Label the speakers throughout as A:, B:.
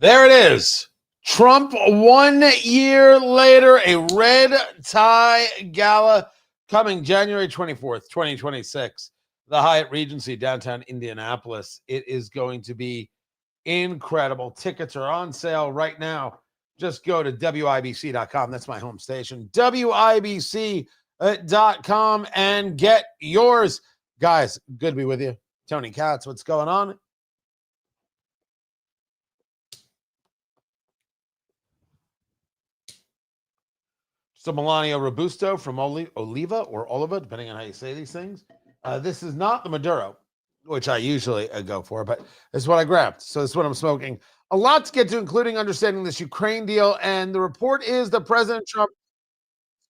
A: There it is. Trump 1 year later, a red tie gala coming January 24th, 2026. The Hyatt Regency, downtown Indianapolis. It is going to be incredible. Tickets are on sale right now. Just go to WIBC.com. That's my home station. WIBC.com and get yours. Guys, good to be with you. Tony Katz, what's going on? So Melania Robusto from Oliva or Oliva, depending on how you say these things. This is not the Maduro, which I usually go for, but this is what I grabbed. So this is what I'm smoking. A lot to get to, including understanding this Ukraine deal. And the report is that President Trump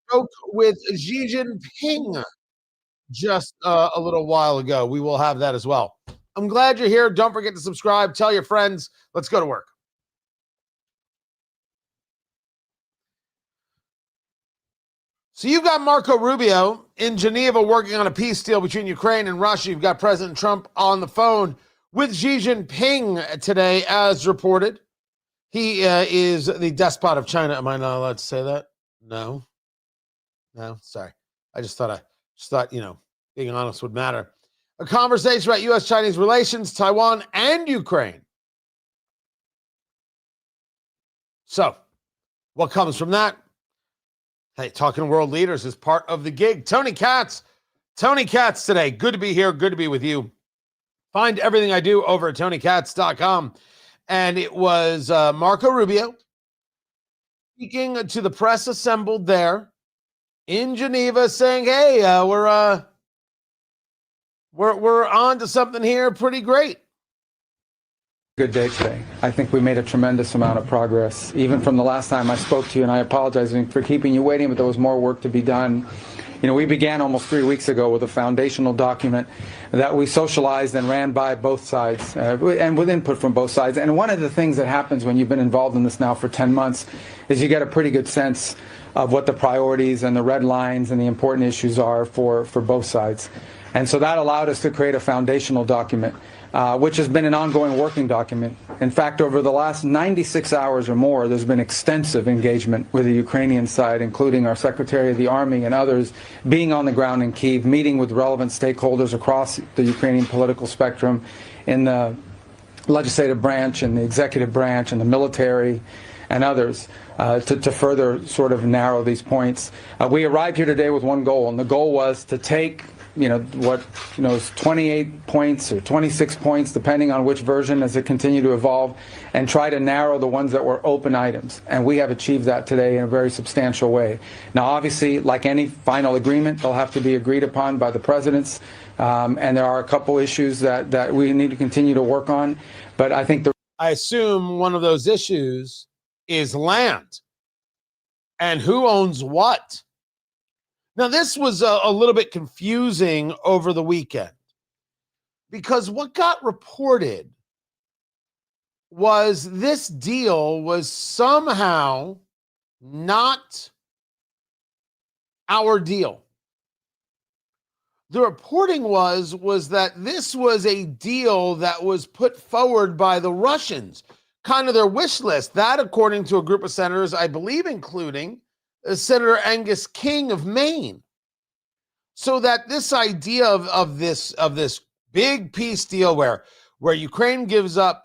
A: spoke with Xi Jinping just a little while ago. We will have that as well. I'm glad you're here. Don't forget to subscribe. Tell your friends. Let's go to work. So you've got Marco Rubio in Geneva working on a peace deal between Ukraine and Russia. You've got President Trump on the phone with Xi Jinping today, as reported. He is the despot of China. Am I not allowed to say that? No, sorry. I just thought, being honest would matter. A conversation about U.S.-Chinese relations, Taiwan, and Ukraine. So what comes from that? Hey, talking world leaders is part of the gig. Tony Katz today. Good to be here. Good to be with you. Find everything I do over at TonyKatz.com. And it was Marco Rubio speaking to the press assembled there in Geneva, saying, "Hey, we're on to something here, pretty great."
B: Good day today. I think we made a tremendous amount of progress, even from the last time I spoke to you, and I apologize for keeping you waiting, but there was more work to be done. We began almost 3 weeks ago with a foundational document that we socialized and ran by both sides, and with input from both sides. And one of the things that happens when you've been involved in this now for 10 months is you get a pretty good sense of what the priorities and the red lines and the important issues are for both sides. And so that allowed us to create a foundational document, which has been an ongoing working document. In fact, over the last 96 hours or more, there's been extensive engagement with the Ukrainian side, including our Secretary of the Army and others being on the ground in Kyiv, meeting with relevant stakeholders across the Ukrainian political spectrum in the legislative branch and the executive branch and the military and others to further sort of narrow these points. We arrived here today with one goal, and the goal was to take is 28 points or 26 points, depending on which version as it continued to evolve, and try to narrow the ones that were open items. And we have achieved that today in a very substantial way. Now, obviously, like any final agreement, they'll have to be agreed upon by the presidents. And there are a couple issues that we need to continue to work on. But I think
A: I assume one of those issues is land. And who owns what? Now, this was a little bit confusing over the weekend because what got reported was this deal was somehow not our deal. The reporting was that this was a deal that was put forward by the Russians, kind of their wish list. That, according to a group of senators, I believe, including Senator Angus King of Maine. So that this idea of this big peace deal where Ukraine gives up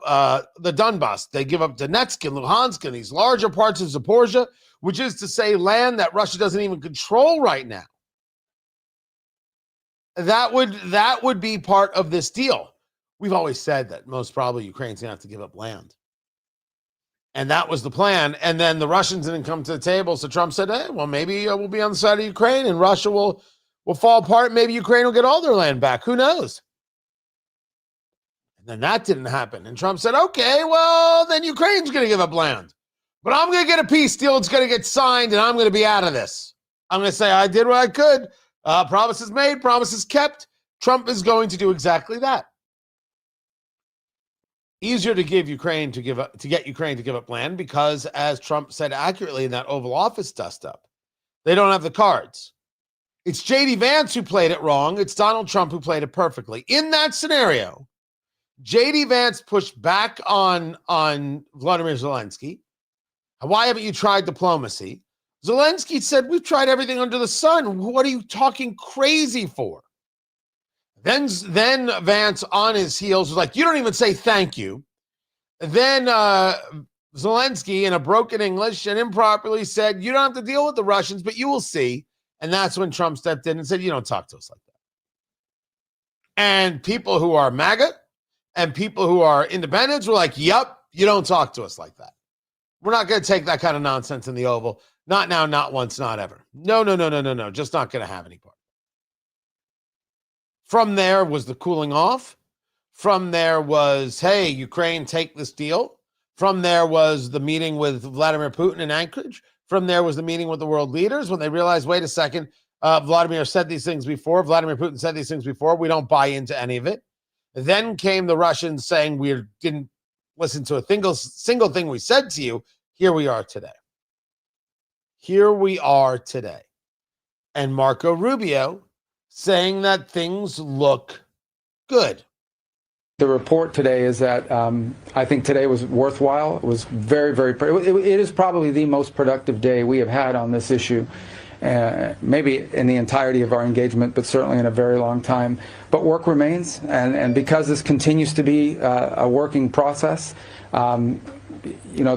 A: the Donbass, they give up Donetsk and Luhansk and these larger parts of Zaporizhia, which is to say land that Russia doesn't even control right now. That would be part of this deal. We've always said that most probably Ukraine's gonna have to give up land. And that was the plan. And then the Russians didn't come to the table. So Trump said, hey, well, maybe we'll be on the side of Ukraine and Russia will fall apart. Maybe Ukraine will get all their land back. Who knows? And then that didn't happen. And Trump said, okay, well, then Ukraine's going to give up land. But I'm going to get a peace deal. It's going to get signed and I'm going to be out of this. I'm going to say I did what I could. Promises made, promises kept. Trump is going to do exactly that. Easier to get Ukraine to give up land because, as Trump said accurately in that Oval Office dust-up, they don't have the cards. It's J.D. Vance who played it wrong. It's Donald Trump who played it perfectly. In that scenario, J.D. Vance pushed back on Vladimir Zelensky. Why haven't you tried diplomacy? Zelensky said, we've tried everything under the sun. What are you talking crazy for? Then Vance on his heels was like, you don't even say thank you. Then Zelensky, in a broken English and improperly, said, you don't have to deal with the Russians, but you will see. And that's when Trump stepped in and said, you don't talk to us like that. And people who are MAGA and people who are independents were like, yep, you don't talk to us like that. We're not going to take that kind of nonsense in the Oval. Not now, not once, not ever. No. Just not going to have any part. From there was the cooling off. From there was, hey, Ukraine, take this deal. From there was the meeting with Vladimir Putin in Anchorage. From there was the meeting with the world leaders when they realized, wait a second, Vladimir said these things before. Vladimir Putin said these things before. We don't buy into any of it. Then came the Russians saying we didn't listen to a single thing we said to you. Here we are today. And Marco Rubio saying that things look good.
B: The report today is that I think today was worthwhile. It was very, very, it is probably the most productive day we have had on this issue, maybe in the entirety of our engagement, but certainly in a very long time. But work remains, and because this continues to be a working process, you know,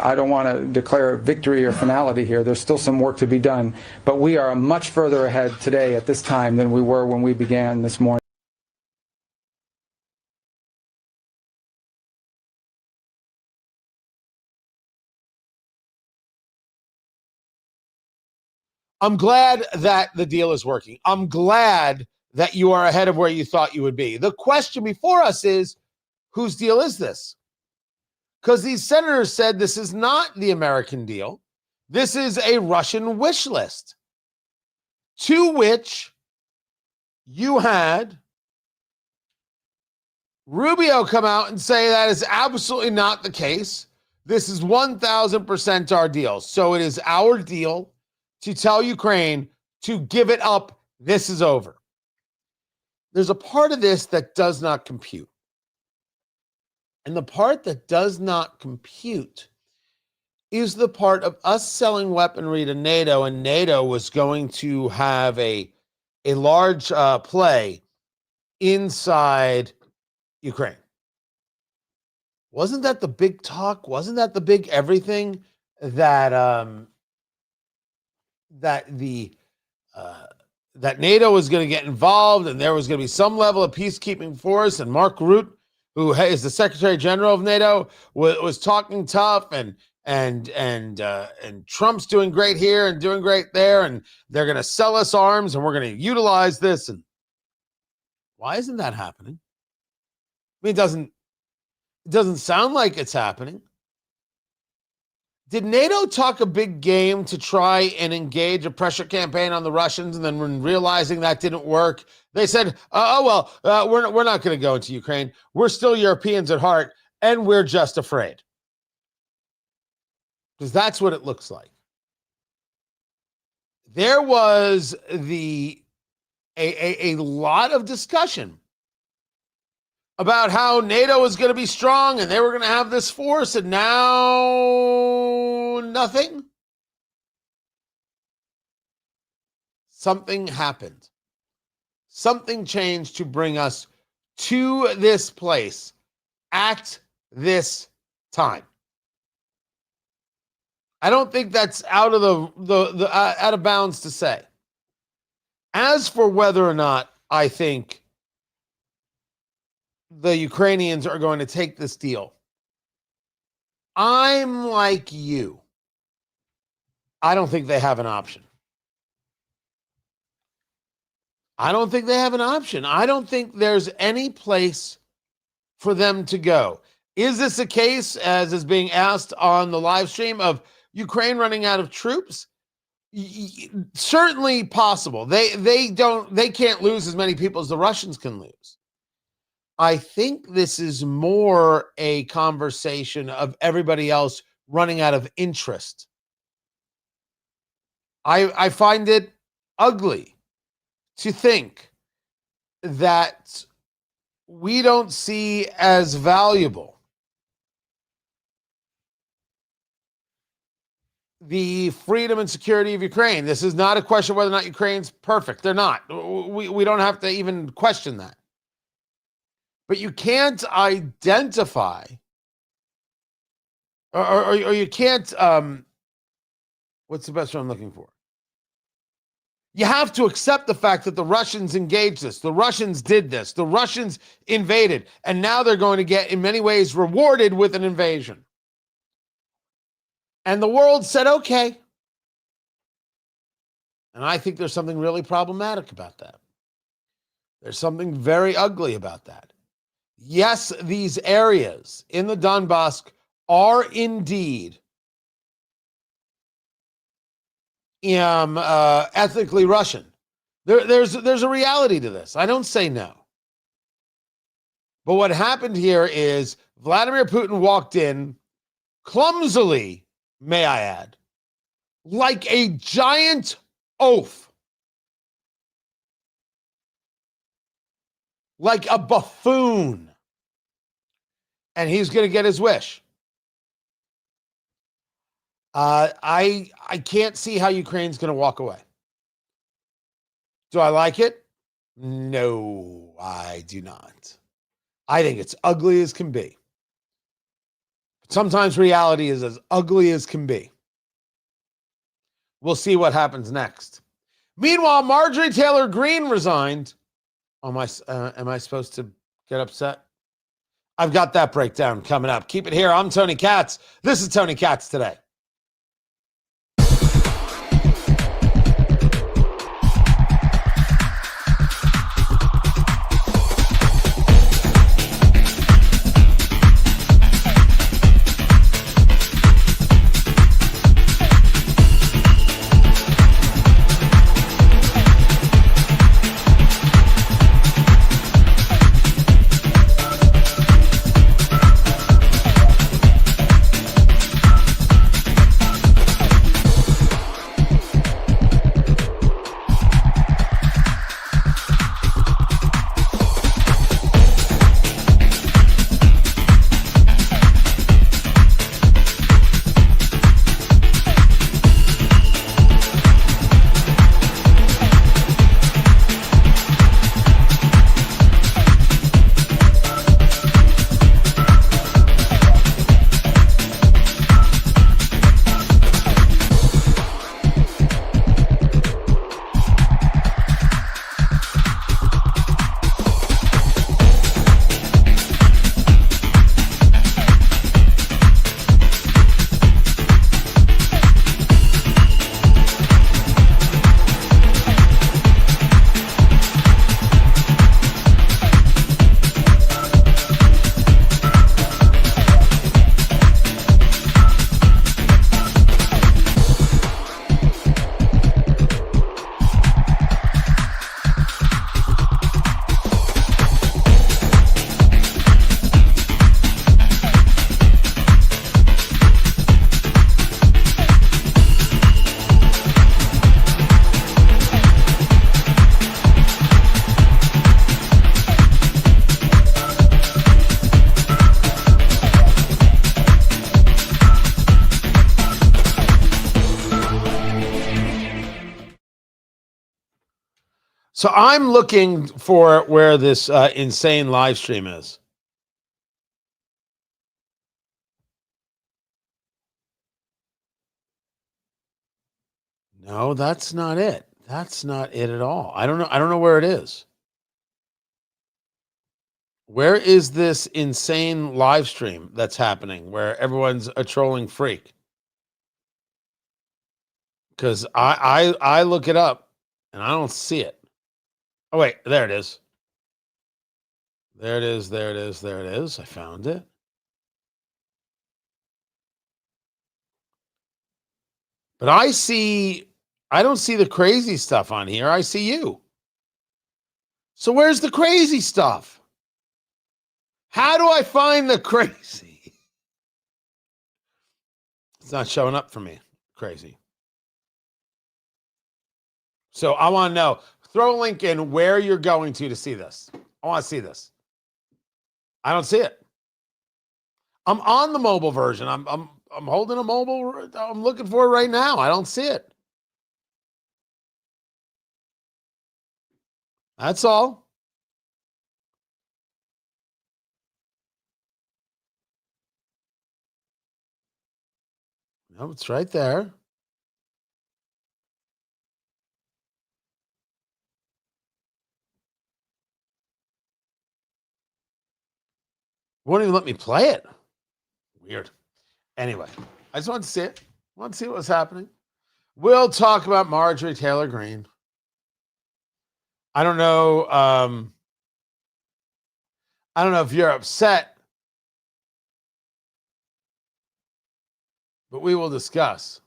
B: I don't want to declare victory or finality here. There's still some work to be done, but we are much further ahead today at this time than we were when we began this morning.
A: I'm glad that the deal is working. I'm glad that you are ahead of where you thought you would be. The question before us is, whose deal is this? Because these senators said this is not the American deal. This is a Russian wish list, to which you had Rubio come out and say that is absolutely not the case. This is 1,000% our deal. So it is our deal to tell Ukraine to give it up. This is over. There's a part of this that does not compute. And the part that does not compute is the part of us selling weaponry to NATO, and NATO was going to have a large play inside Ukraine. Wasn't that the big talk? Wasn't that the big everything that that NATO was going to get involved, and there was going to be some level of peacekeeping force? And Mark Rutte, who is the Secretary General of NATO, was talking tough, and Trump's doing great here and doing great there, and they're going to sell us arms, and we're going to utilize this. And why isn't that happening? I mean, it doesn't sound like it's happening. Did NATO talk a big game to try and engage a pressure campaign on the Russians, and then when realizing that didn't work, they said, we're not going to go into Ukraine. We're still Europeans at heart, and we're just afraid. Because that's what it looks like. There was a lot of discussion about how NATO is going to be strong and they were going to have this force, and now nothing. Something happened. Something changed to bring us to this place at this time. I don't think that's out of out of bounds to say. As for whether or not I think the Ukrainians are going to take this deal, I'm like you. I don't think they have an option. I don't think there's any place for them to go. Is this a case, as is being asked on the live stream, of Ukraine running out of troops? Certainly possible. They can't lose as many people as the Russians can lose. I think this is more a conversation of everybody else running out of interest. I find it ugly to think that we don't see as valuable. The freedom and security of Ukraine. This is not a question whether or not Ukraine's perfect. They're not. We don't have to even question that. But you can't identify, or you can't, what's the best word I'm looking for? You have to accept the fact that the Russians engaged this. The Russians did this. The Russians invaded. And now they're going to get, in many ways, rewarded with an invasion. And the world said, okay. And I think there's something really problematic about that. There's something very ugly about that. Yes, these areas in the Donbass are indeed ethnically Russian. There's a reality to this. I don't say no. But what happened here is Vladimir Putin walked in clumsily, may I add, like a giant oaf, like a buffoon, and he's going to get his wish. I can't see how Ukraine's going to walk away. Do I like it? No, I do not. I think it's ugly as can be. Sometimes reality is as ugly as can be. We'll see what happens next. Meanwhile, Marjorie Taylor Greene resigned. Am I supposed to get upset? I've got that breakdown coming up. Keep it here. I'm Tony Katz. This is Tony Katz Today. So I'm looking for where this insane live stream is. No, that's not it. That's not it at all. I don't know where it is. Where is this insane live stream that's happening where everyone's a trolling freak? Because I look it up and I don't see it. Oh, wait, there it is. There it is. There it is. There it is. I found it. But I don't see the crazy stuff on here. I see you. So where's the crazy stuff? How do I find the crazy? It's not showing up for me. Crazy. So I want to know. Throw a link in where you're going to see this. I want to see this. I don't see it. I'm on the mobile version. I'm holding a mobile. I'm looking for it right now. I don't see it. That's all. No, it's right there. Won't even let me play it. Weird. Anyway, I just wanted to see it. Want to see what was happening. We'll talk about Marjorie Taylor Greene. I don't know. I don't know if you're upset, but we will discuss.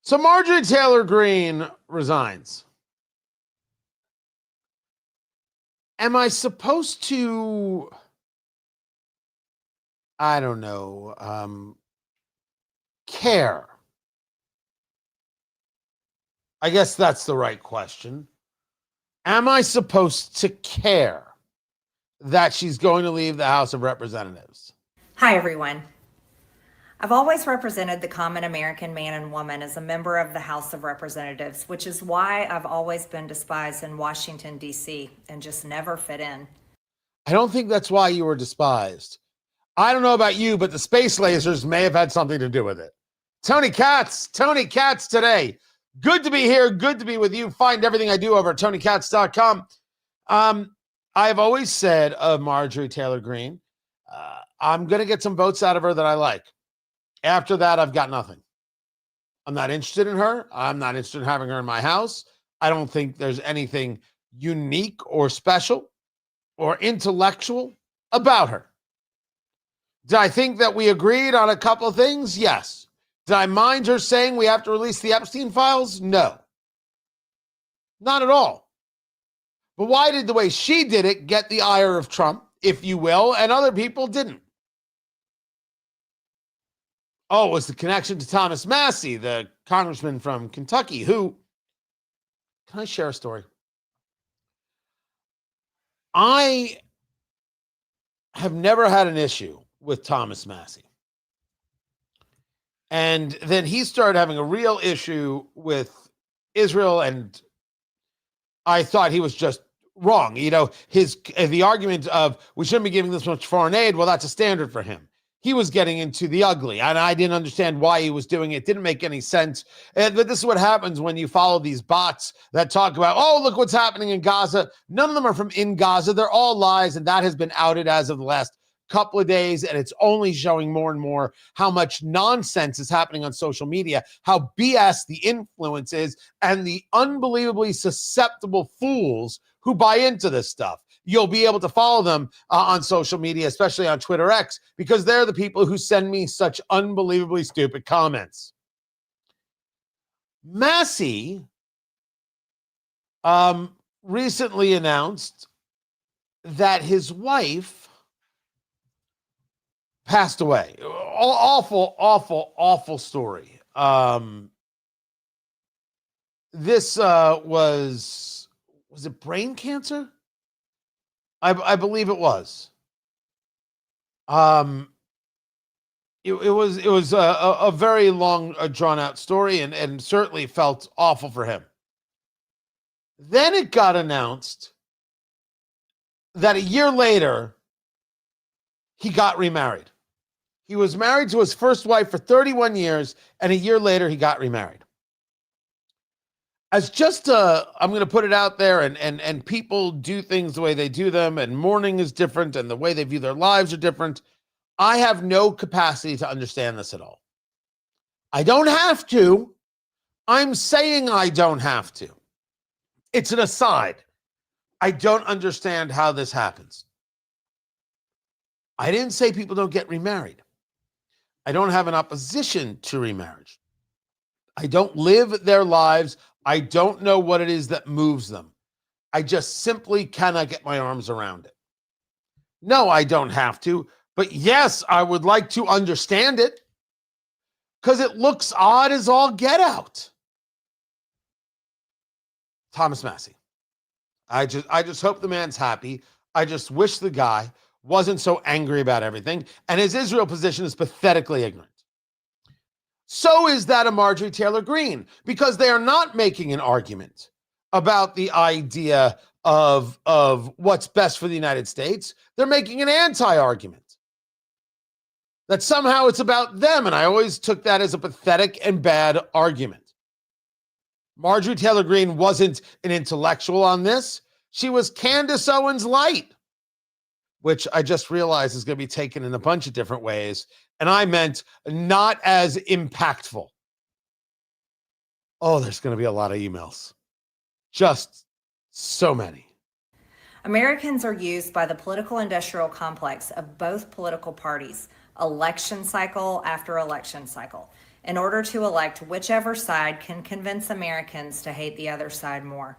A: So Marjorie Taylor Greene resigns. Am I supposed to, I don't know, care? I guess that's the right question. Am I supposed to care that she's going to leave the House of Representatives?
C: Hi, everyone. I've always represented the common American man and woman as a member of the House of Representatives, which is why I've always been despised in Washington, D.C., and just never fit in.
A: I don't think that's why you were despised. I don't know about you, but the space lasers may have had something to do with it. Tony Katz today. Good to be here. Good to be with you. Find everything I do over at TonyKatz.com. I've always said of Marjorie Taylor Greene, I'm going to get some votes out of her that I like. After that, I've got nothing. I'm not interested in her. I'm not interested in having her in my house. I don't think there's anything unique or special or intellectual about her. Did I think that we agreed on a couple of things? Yes. Did I mind her saying we have to release the Epstein files? No. Not at all. But why did the way she did it get the ire of Trump, if you will, and other people didn't? Oh, it was the connection to Thomas Massie, the congressman from Kentucky, who, can I share a story? I have never had an issue with Thomas Massie. And then he started having a real issue with Israel, and I thought he was just wrong. You know, the argument of we shouldn't be giving this much foreign aid, well, that's a standard for him. He was getting into the ugly, and I didn't understand why he was doing it. It didn't make any sense. But this is what happens when you follow these bots that talk about, oh, look what's happening in Gaza. None of them are from in Gaza. They're all lies, and that has been outed as of the last couple of days, and it's only showing more and more how much nonsense is happening on social media, how BS the influence is, and the unbelievably susceptible fools who buy into this stuff. You'll be able to follow them on social media, especially on Twitter X, because they're the people who send me such unbelievably stupid comments. Massie recently announced that his wife passed away. Awful, awful, awful story. This was it brain cancer? I believe it was. It was a very long, drawn out story, and certainly felt awful for him. Then it got announced that a year later he got remarried. He was married to his first wife for 31 years, and a year later he got remarried. As just I'm going to put it out there, and people do things the way they do them, and mourning is different, and the way they view their lives are different. I have no capacity to understand this at all. I don't have to. I'm saying I don't have to. It's an aside. I don't understand how this happens. I didn't say people don't get remarried. I don't have an opposition to remarriage. I don't live their lives. I don't know what it is that moves them. I just simply cannot get my arms around it. No, I don't have to. But yes, I would like to understand it because it looks odd as all get out. Thomas Massey. I just hope the man's happy. I just wish the guy wasn't so angry about everything. And his Israel position is pathetically ignorant. So is that of Marjorie Taylor Greene, because they are not making an argument about the idea of what's best for the United States. They're making an anti-argument that somehow it's about them. And I always took that as a pathetic and bad argument. Marjorie Taylor Greene wasn't an intellectual on this. She was Candace Owens light, which I just realized is going to be taken in a bunch of different ways. And I meant not as impactful. Oh, there's going to be a lot of emails. Just so many.
C: Americans are used by the political industrial complex of both political parties, election cycle after election cycle, in order to elect whichever side can convince Americans to hate the other side more.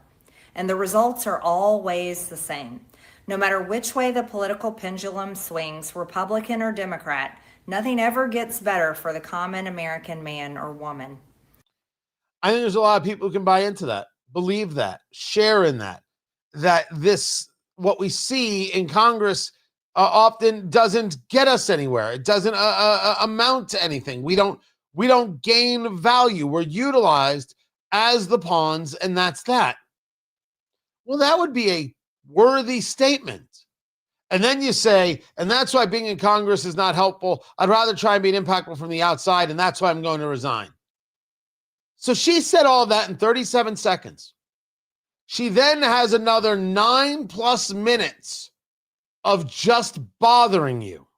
C: And the results are always the same. No matter which way the political pendulum swings, Republican or Democrat, nothing ever gets better for the common American man or woman.
A: I think there's a lot of people who can buy into that, believe that, share in that this, what we see in Congress often doesn't get us anywhere. It doesn't amount to anything. We don't gain value. We're utilized as the pawns, and that's that. Well, that would be a worthy statement. And then you say, and that's why being in Congress is not helpful. I'd rather try and be impactful from the outside, and that's why I'm going to resign. So she said all that in 37 seconds. She then has another 9+ minutes of just bothering you.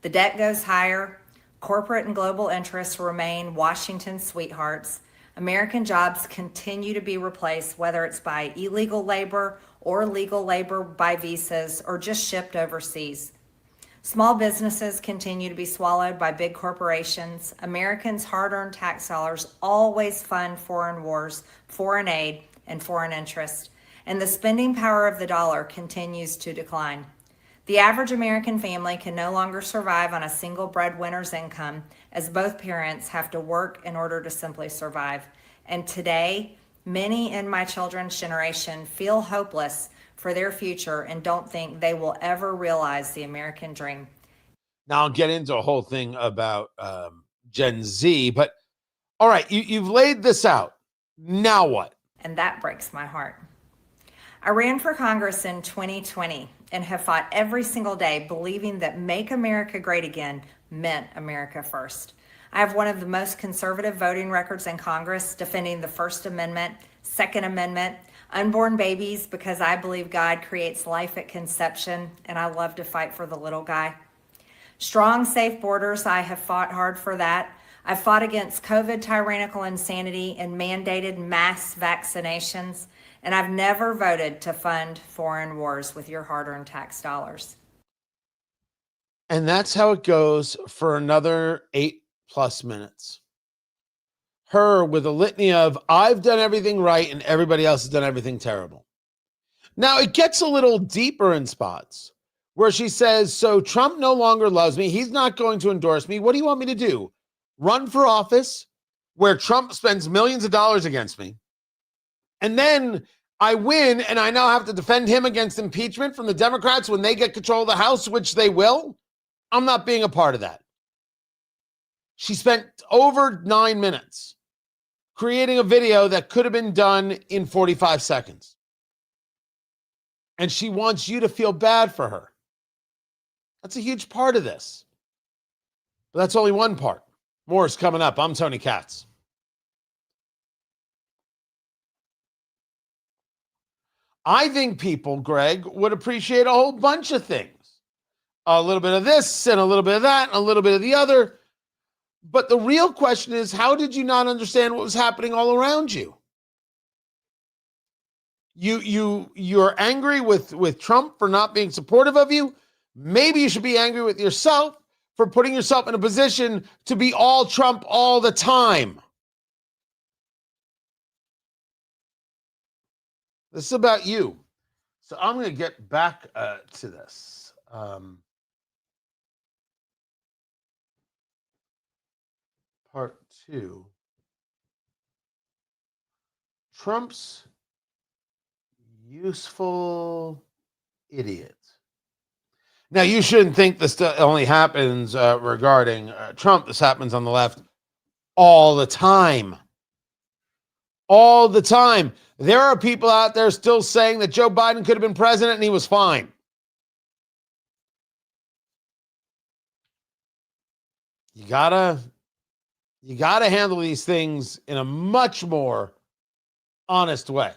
C: The debt goes higher. Corporate and global interests remain Washington's sweethearts. American jobs continue to be replaced, whether it's by illegal labor or legal labor by visas or just shipped overseas. Small businesses continue to be swallowed by big corporations. Americans' hard-earned tax dollars always fund foreign wars, foreign aid, and foreign interest. And the spending power of the dollar continues to decline. The average American family can no longer survive on a single breadwinner's income, as both parents have to work in order to simply survive. And today, many in my children's generation feel hopeless for their future and don't think they will ever realize the American dream.
A: Now I'll get into a whole thing about Gen Z, but all right, you've laid this out. Now what?
C: And that breaks my heart. I ran for Congress in 2020 and have fought every single day believing that Make America Great Again meant America first. I have one of the most conservative voting records in Congress, defending the First Amendment, Second Amendment, unborn babies, because I believe God creates life at conception, and I love to fight for the little guy. Strong, safe borders, I have fought hard for that. I've fought against COVID tyrannical insanity and mandated mass vaccinations, and I've never voted to fund foreign wars with your hard-earned tax dollars.
A: And that's how it goes for another 8+ minutes. Her with a litany of, I've done everything right and everybody else has done everything terrible. Now, it gets a little deeper in spots where she says, so Trump no longer loves me. He's not going to endorse me. What do you want me to do? Run for office where Trump spends millions of dollars against me? And then I win and I now have to defend him against impeachment from the Democrats when they get control of the House, which they will? I'm not being a part of that. She spent over 9 minutes creating a video that could have been done in 45 seconds. And she wants you to feel bad for her. That's a huge part of this. But that's only one part. More is coming up. I'm Tony Katz. I think people, Greg, would appreciate a whole bunch of things. A little bit of this and a little bit of that and a little bit of the other. But the real question is, how did you not understand what was happening all around you? You're angry with Trump for not being supportive of you. Maybe you should be angry with yourself for putting yourself in a position to be all Trump all the time. This is about you. So I'm going to get back to this. Part 2. Trump's useful idiot. Now, you shouldn't think this only happens regarding Trump. This happens on the left all the time. All the time. There are people out there still saying that Joe Biden could have been president and he was fine. You gotta handle these things in a much more honest way.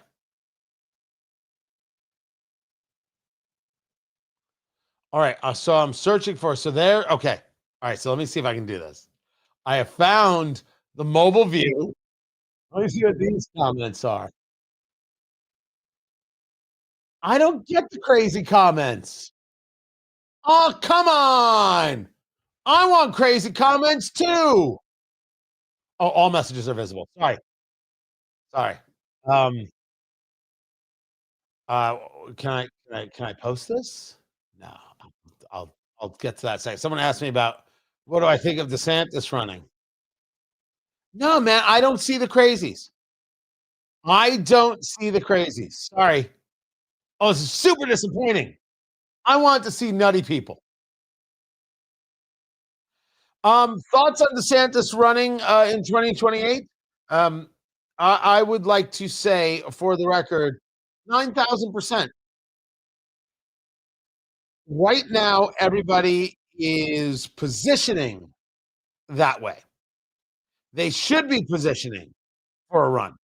A: All right, so I'm searching for, okay. All right, so let me see if I can do this. I have found the mobile view. Let me see what these comments are. I don't get the crazy comments. Oh, come on. I want crazy comments too. Oh, all messages are visible. Sorry. Um, uh, can I post this? No, I'll get to that second. Someone asked me about what do I think of DeSantis running. No, man, I don't see the crazies. I don't see the crazies. Sorry. Oh, it's super disappointing. I want to see nutty people. Thoughts on DeSantis running in 2028? I would like to say, for the record, 9,000%. Right now, everybody is positioning that way. They should be positioning for a run.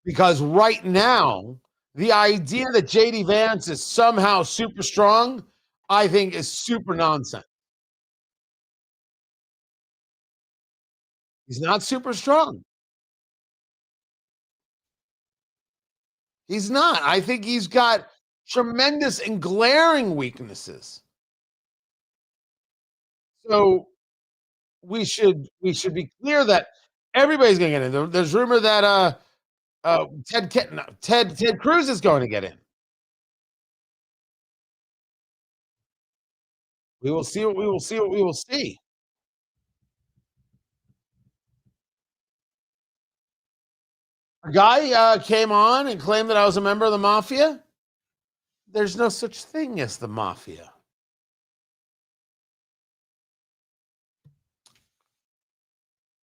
A: Because right now, the idea that J.D. Vance is somehow super strong, I think is super nonsense. He's not super strong. He's not. I think he's got tremendous and glaring weaknesses. So we should be clear that everybody's going to get in. There's rumor that Ted Cruz is going to get in. We will see what we will see. What we will see. A guy came on and claimed that I was a member of the mafia. There's no such thing as the mafia.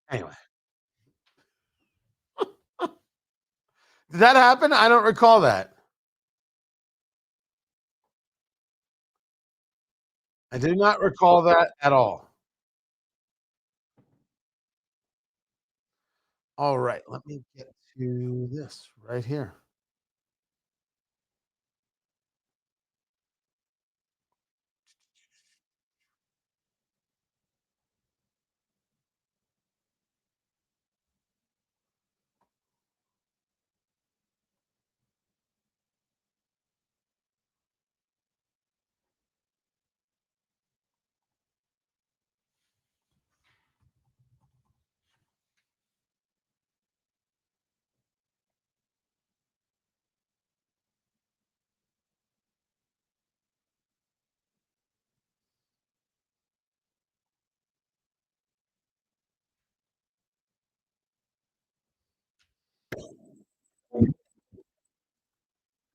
A: Anyway. Did that happen? I don't recall that. I did not recall that at all. All right, let me get to this right here.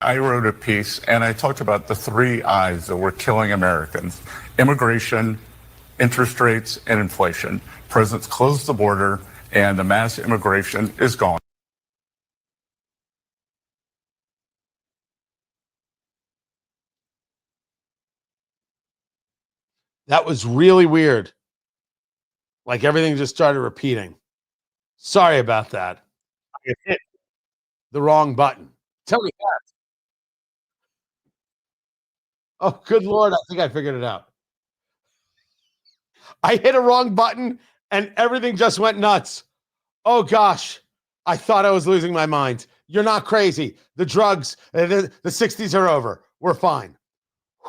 D: I wrote a piece and I talked about the 3 I's that were killing Americans: immigration, interest rates, and inflation. President's closed the border and the mass immigration is gone.
A: That was really weird. Like everything just started repeating. Sorry about that. I hit the wrong button. Tell me that. Oh, good Lord. I think I figured it out. I hit a wrong button and everything just went nuts. Oh, gosh. I thought I was losing my mind. You're not crazy. The drugs, the 60s are over. We're fine.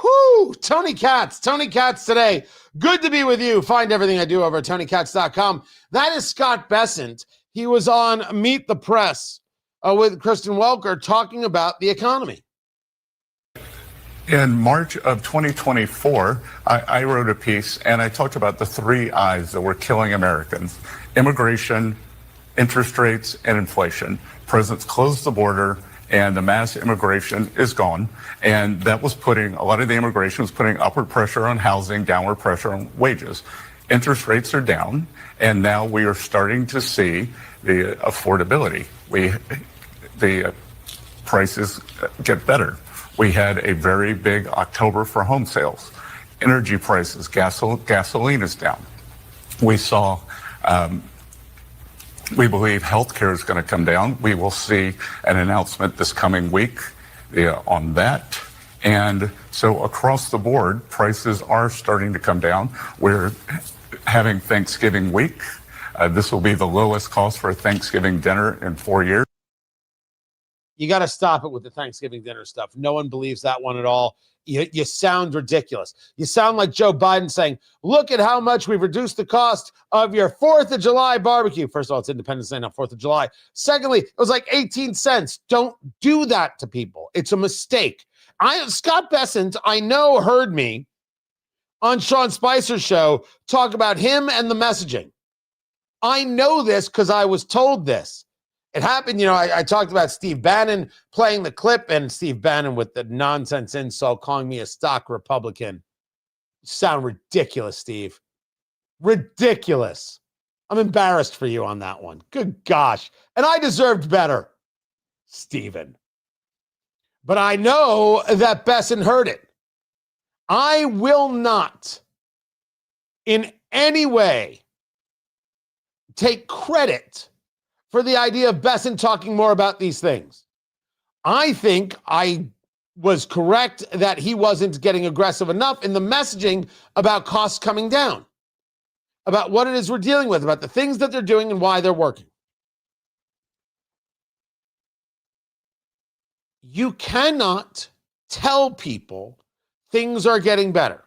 A: Whoo! Tony Katz today. Good to be with you. Find everything I do over at TonyKatz.com. That is Scott Bessent. He was on Meet the Press with Kristen Welker talking about the economy.
D: In March of 2024, I wrote a piece and I talked about the three I's that were killing Americans: immigration, interest rates, and inflation. Presidents closed the border and the mass immigration is gone. And that was a lot of the immigration was putting upward pressure on housing, downward pressure on wages. Interest rates are down, and now we are starting to see the affordability. The prices get better. We had a very big October for home sales. Energy prices, gasoline is down. We saw, we believe healthcare is going to come down. We will see an announcement this coming week on that. And so across the board, prices are starting to come down. We're having Thanksgiving week. This will be the lowest cost for a Thanksgiving dinner in 4 years.
A: You got to stop it with the Thanksgiving dinner stuff. No one believes that one at all. You sound ridiculous. You sound like Joe Biden saying, look at how much we've reduced the cost of your 4th of July barbecue. First of all, it's Independence Day, not 4th of July. Secondly, it was like 18 cents. Don't do that to people. It's a mistake. Scott Bessent, I know, heard me on Sean Spicer's show talk about him and the messaging. I know this because I was told this. It happened, I talked about Steve Bannon playing the clip, and Steve Bannon with the nonsense insult calling me a stock Republican. You sound ridiculous, Steve. Ridiculous. I'm embarrassed for you on that one. Good gosh. And I deserved better, Stephen. But I know that Besson heard it. I will not in any way take credit for the idea of Besson talking more about these things. I think I was correct that he wasn't getting aggressive enough in the messaging about costs coming down, about what it is we're dealing with, about the things that they're doing and why they're working. You cannot tell people things are getting better.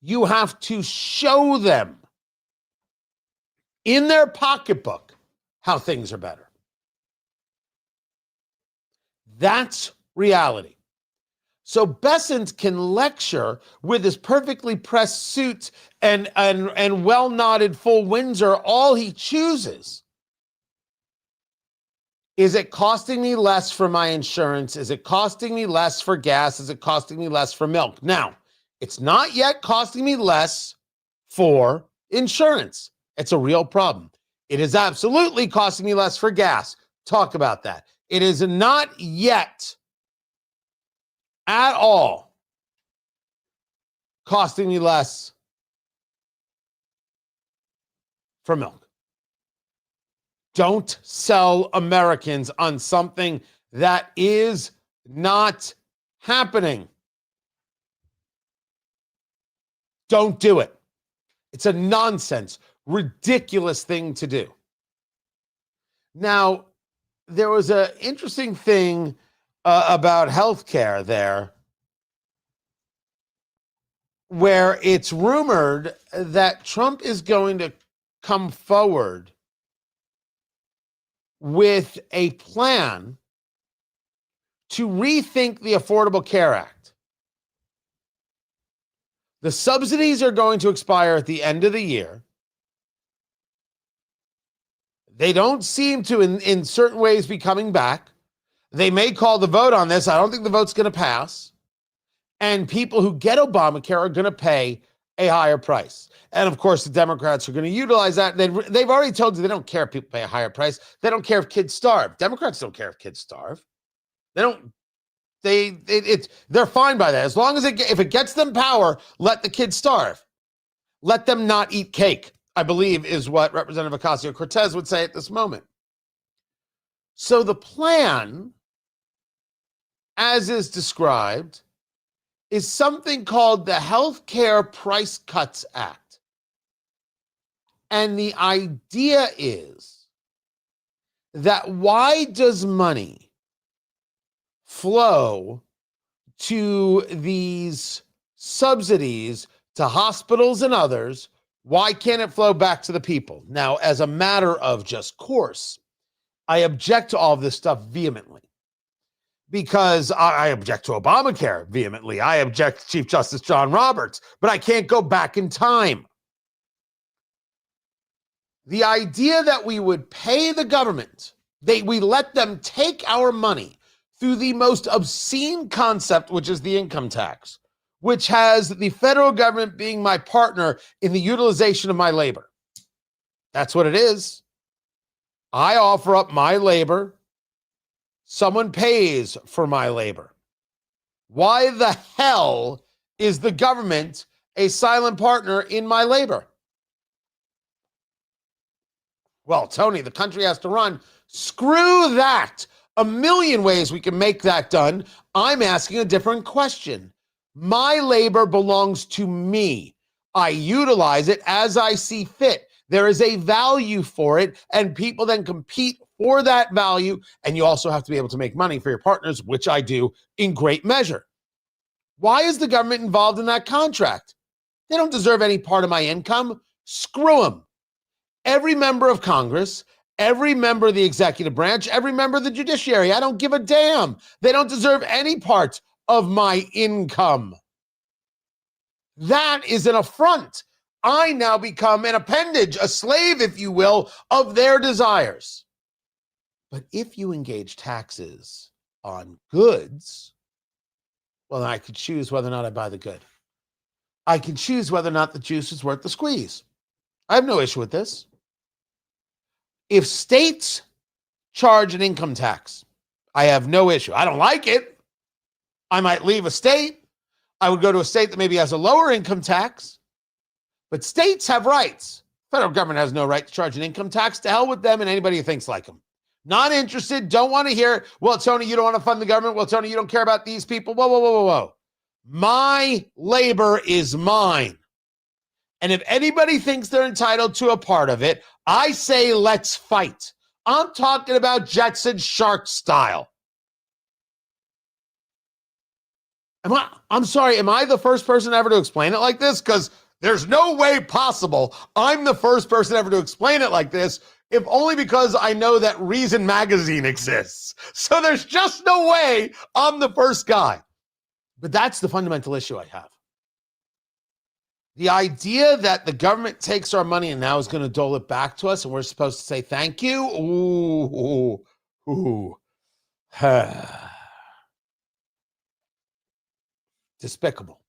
A: You have to show them in their pocketbook how things are better. That's reality. So Bessent can lecture with his perfectly pressed suit and well-knotted full Windsor all he chooses. Is it costing me less for my insurance? Is it costing me less for gas? Is it costing me less for milk? Now, it's not yet costing me less for insurance. It's a real problem. It is absolutely costing me less for gas. Talk about that. It is not yet at all costing me less for milk. Don't sell Americans on something that is not happening. Don't do it. It's a nonsense, ridiculous thing to do. Now, there was an interesting thing about healthcare there, where it's rumored that Trump is going to come forward with a plan to rethink the Affordable Care Act. The subsidies are going to expire at the end of the year. They don't seem to, in certain ways, be coming back. They may call the vote on this. I don't think the vote's going to pass. And people who get Obamacare are going to pay a higher price. And of course, the Democrats are going to utilize that. They've already told you they don't care if people pay a higher price. They don't care if kids starve. Democrats don't care if kids starve. They don't. They're fine by that. As long as if it gets them power, let the kids starve. Let them not eat cake, I believe, is what Representative Ocasio-Cortez would say at this moment. So the plan, as is described, is something called the Healthcare Price Cuts Act. And the idea is that why does money flow to these subsidies to hospitals and others, why can't it flow back to the people? Now, as a matter of just course, I object to all of this stuff vehemently because I object to Obamacare vehemently. I object to Chief Justice John Roberts, but I can't go back in time. The idea that we would pay the government, we let them take our money through the most obscene concept, which is the income tax, which has the federal government being my partner in the utilization of my labor. That's what it is. I offer up my labor. Someone pays for my labor. Why the hell is the government a silent partner in my labor? Well, Tony, the country has to run. Screw that. A million ways we can make that done. I'm asking a different question. My labor belongs to me. I utilize it as I see fit. There is a value for it, and people then compete for that value, and you also have to be able to make money for your partners, which I do in great measure. Why is the government involved in that contract? They don't deserve any part of my income. Screw them. Every member of Congress, every member of the executive branch, every member of the judiciary, I don't give a damn. They don't deserve any part of my income. That is an affront. I now become an appendage, a slave, if you will, of their desires. But if you engage taxes on goods, well, then I could choose whether or not I buy the good. I can choose whether or not the juice is worth the squeeze. I have no issue with this. If states charge an income tax, I have no issue. I don't like it. I might leave a state. I would go to a state that maybe has a lower income tax. But states have rights. Federal government has no right to charge an income tax. To hell with them and anybody who thinks like them. Not interested. Don't want to hear, well, Tony, you don't want to fund the government. Well, Tony, you don't care about these people. Whoa, whoa, whoa, whoa, whoa. My labor is mine. And if anybody thinks they're entitled to a part of it, I say let's fight. I'm talking about Jetson Shark style. I'm sorry, am I the first person ever to explain it like this? Because there's no way possible I'm the first person ever to explain it like this, if only because I know that Reason Magazine exists. So there's just no way I'm the first guy. But that's the fundamental issue I have. The idea that the government takes our money and now is going to dole it back to us and we're supposed to say thank you? Ooh. Despicable.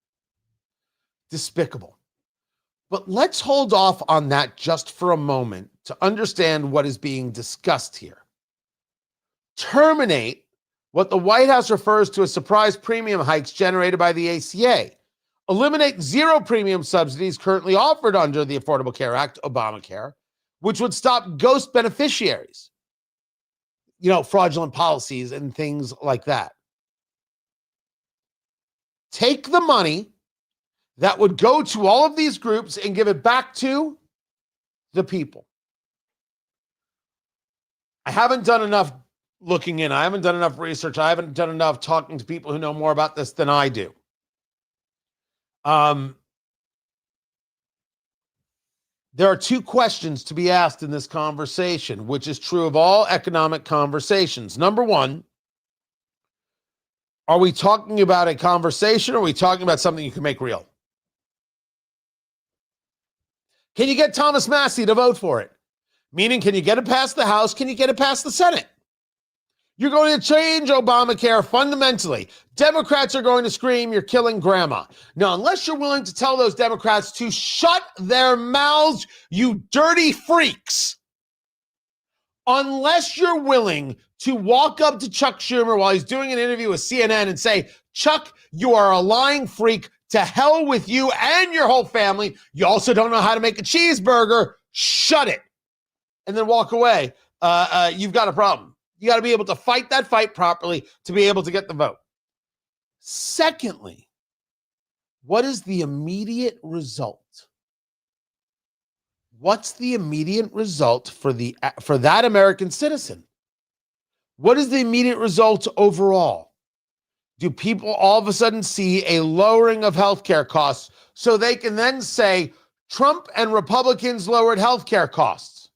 A: But let's hold off on that just for a moment to understand what is being discussed here. Terminate what the White House refers to as surprise premium hikes generated by the ACA. Eliminate zero premium subsidies currently offered under the Affordable Care Act, Obamacare, which would stop ghost beneficiaries, fraudulent policies and things like that. Take the money that would go to all of these groups and give it back to the people. I haven't done enough looking in. I haven't done enough research. I haven't done enough talking to people who know more about this than I do. There are two questions to be asked in this conversation, which is true of all economic conversations. Number one, are we talking about a conversation or are we talking about something you can make real? Can you get Thomas Massie to vote for it? Meaning, can you get it past the House? Can you get it past the Senate? You're going to change Obamacare fundamentally. Democrats are going to scream, you're killing grandma. Now, unless you're willing to tell those Democrats to shut their mouths, you dirty freaks. Unless you're willing to walk up to Chuck Schumer while he's doing an interview with CNN and say, Chuck, you are a lying freak. To hell with you and your whole family. You also don't know how to make a cheeseburger. Shut it. And then walk away. You've got a problem. You got to be able to fight that fight properly to be able to get the vote. Secondly, what is the immediate result? What's the immediate result for that American citizen? What is the immediate result overall? do people all of a sudden see a lowering of healthcare costs so they can then say Trump and Republicans lowered healthcare costs?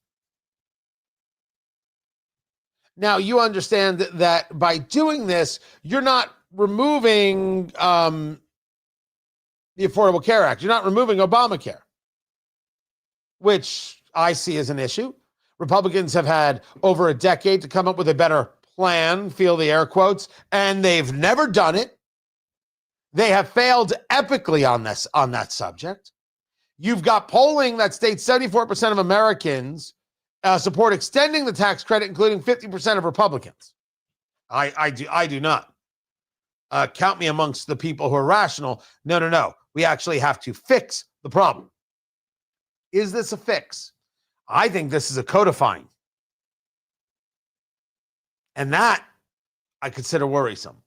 A: Now, you understand that by doing this, you're not removing the Affordable Care Act. You're not removing Obamacare, which I see as an issue. Republicans have had over a decade to come up with a better plan, feel the air quotes, and they've never done it. They have failed epically on that subject. You've got polling that states 74% of Americans support extending the tax credit, including 50% of Republicans. I do not. Count me amongst the people who are rational. No. We actually have to fix the problem. Is this a fix? I think this is a codifying. And that I consider worrisome.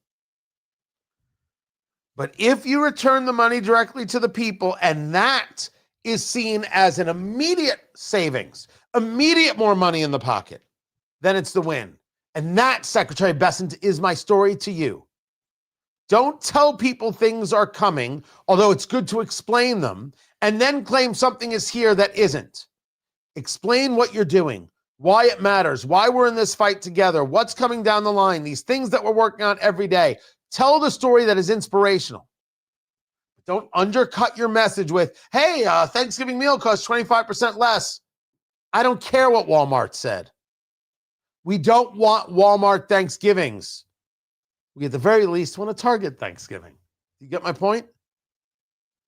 A: But if you return the money directly to the people, and that is seen as an immediate savings, immediate more money in the pocket, then it's the win. And that, Secretary Bessent, is my story to you. Don't tell people things are coming, although it's good to explain them, and then claim something is here that isn't. Explain what you're doing, why it matters, why we're in this fight together, what's coming down the line, these things that we're working on every day. Tell the story that is inspirational. Don't undercut your message with, hey, Thanksgiving meal costs 25% less. I don't care what Walmart said. We don't want Walmart Thanksgivings. We at the very least want a Target Thanksgiving. You get my point?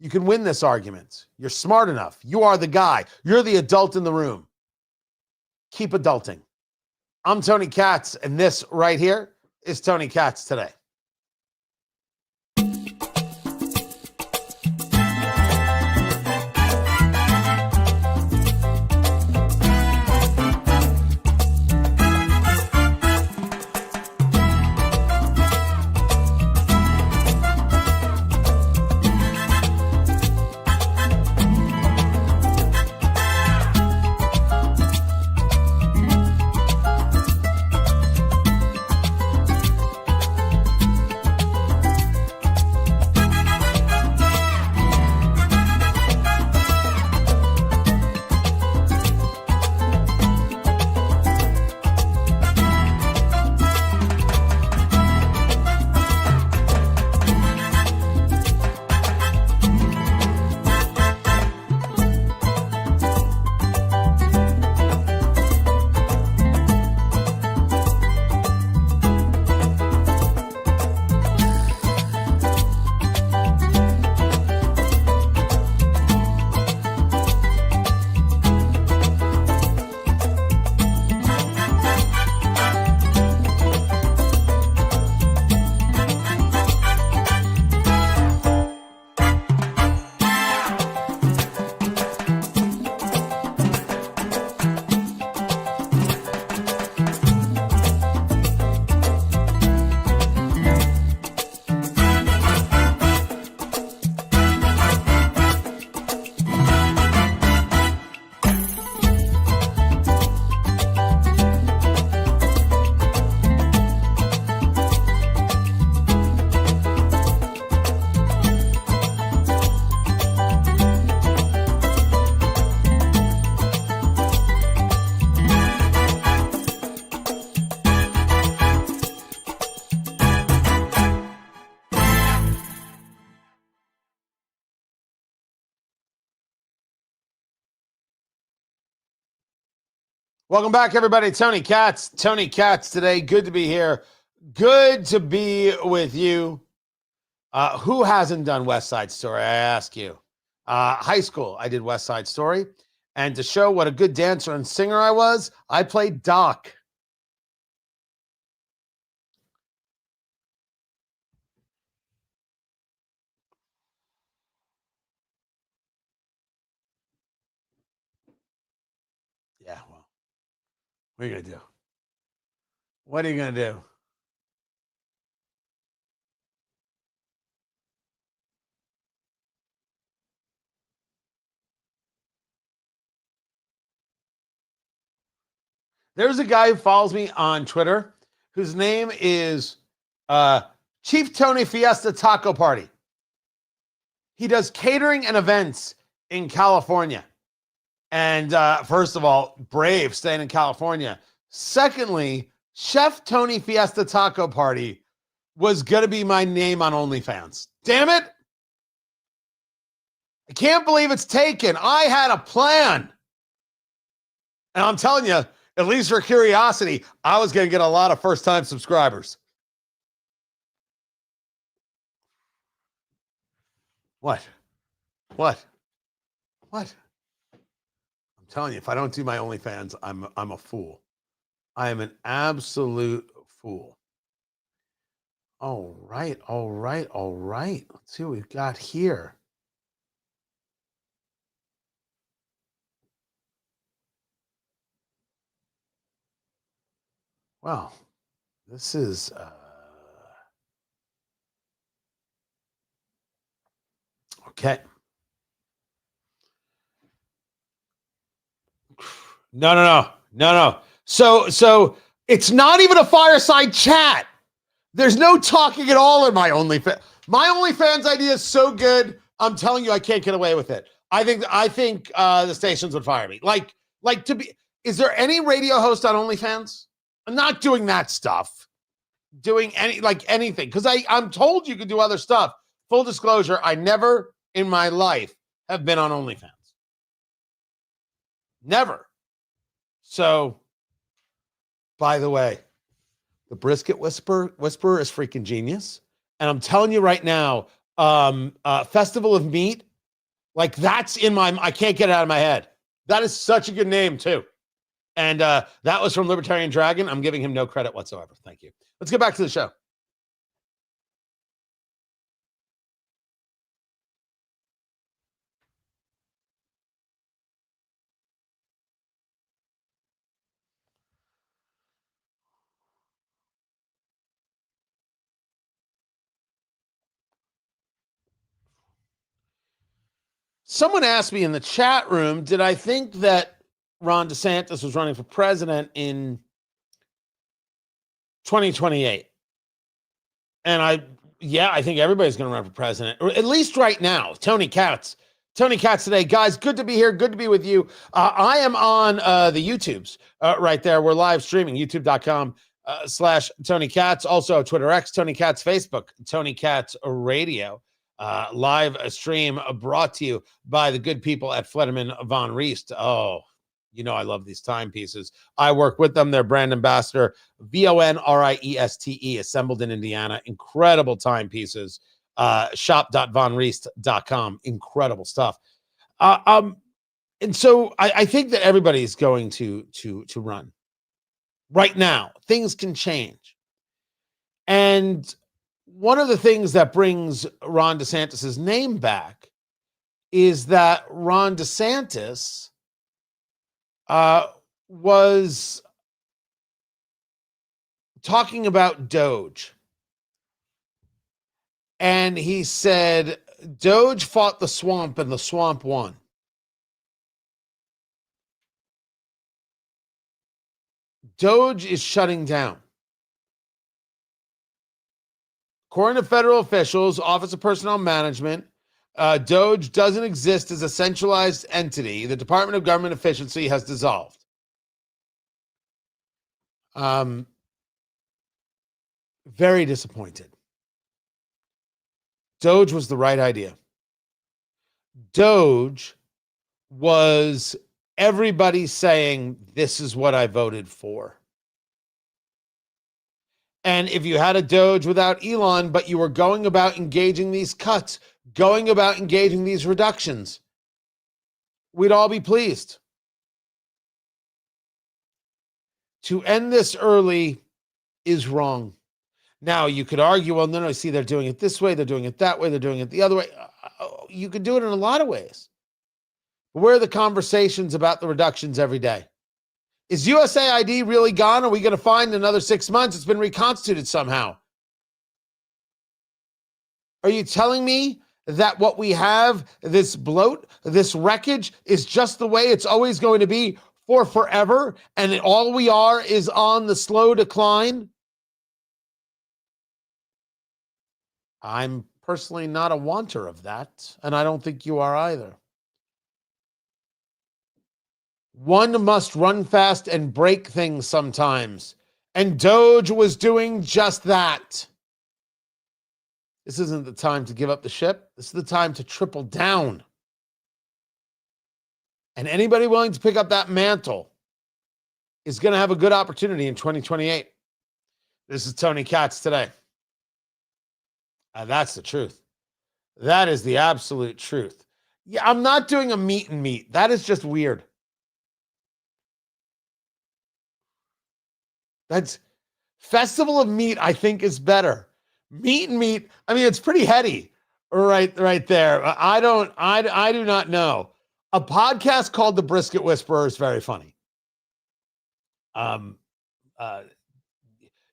A: You can win this argument. You're smart enough. You are the guy. You're the adult in the room. Keep adulting. I'm Tony Katz, and this right here is Tony Katz Today. Welcome back, everybody. Tony Katz Today. Good to be here. Good to be with you. Who hasn't done West Side Story? I ask you. High school, I did West Side Story. And to show what a good dancer and singer I was, I played Doc. Yeah, well, what are you going to do? What are you going to do? There's a guy who follows me on Twitter whose name is Chief Tony Fiesta Taco Party. He does catering and events in California. And first of all, brave staying in California. Secondly, Chef Tony Fiesta Taco Party was going to be my name on OnlyFans. Damn it. I can't believe it's taken. I had a plan. And I'm telling you, at least for curiosity, I was going to get a lot of first-time subscribers. What? I'm telling you, if I don't do my OnlyFans, I'm a fool. I am an absolute fool. All right. Let's see what we've got here. Well, this is okay. No. So it's not even a fireside chat. There's no talking at all in my OnlyFans. My OnlyFans idea is so good. I'm telling you, I can't get away with it. I think the stations would fire me. Is there any radio host on OnlyFans? I'm not doing that stuff. Doing anything. Because I'm told you could do other stuff. Full disclosure, I never in my life have been on OnlyFans. Never. So, by the way, the Brisket Whisperer is freaking genius. And I'm telling you right now, Festival of Meat, that's in I can't get it out of my head. That is such a good name too. And that was from Libertarian Dragon. I'm giving him no credit whatsoever. Thank you. Let's get back to the show. Someone asked me in the chat room, did I think that Ron DeSantis was running for president in 2028? And I think everybody's going to run for president, or at least right now. Tony Katz today. Guys, good to be here. Good to be with you. I am on the YouTubes right there. We're live streaming, youtube.com/Tony Katz. Also Twitter X, Tony Katz, Facebook, Tony Katz Radio. Live stream brought to you by the good people at Flederman Von Riest. Oh, you know I love these timepieces. I work with them. They're brand ambassador, VONRIESTE, assembled in Indiana. Incredible timepieces. Shop.vonriest.com. Incredible stuff. And so I think that everybody's going to run. Right now, things can change. And one of the things that brings Ron DeSantis' name back is that Ron DeSantis was talking about Doge. And he said, Doge fought the swamp and the swamp won. Doge is shutting down. According to federal officials, Office of Personnel Management, Doge doesn't exist as a centralized entity. The Department of Government Efficiency has dissolved. Very disappointed. Doge was the right idea. Doge was everybody saying, this is what I voted for. And if you had a Doge without Elon, but you were going about engaging these cuts, going about engaging these reductions, we'd all be pleased. To end this early is wrong. Now, you could argue, well, no, see, they're doing it this way, they're doing it that way, they're doing it the other way. You could do it in a lot of ways. Where are the conversations about the reductions every day? Is USAID really gone? Are we going to find another 6 months? It's been reconstituted somehow. Are you telling me that what we have, this bloat, this wreckage, is just the way it's always going to be for forever, and all we are is on the slow decline? I'm personally not a wanter of that, and I don't think you are either. One must run fast and break things sometimes, and Doge was doing just that. This isn't the time to give up the ship. This is the time to triple down. And anybody willing to pick up that mantle is going to have a good opportunity in 2028. This is Tony Katz today. That's the truth. That is the absolute truth. Yeah, I'm not doing a meet and meet. That is just weird. That's Festival of Meat, I think, is better. Meet and meet, I mean, it's pretty heady right there. I do not know. A podcast called The Brisket Whisperer is very funny.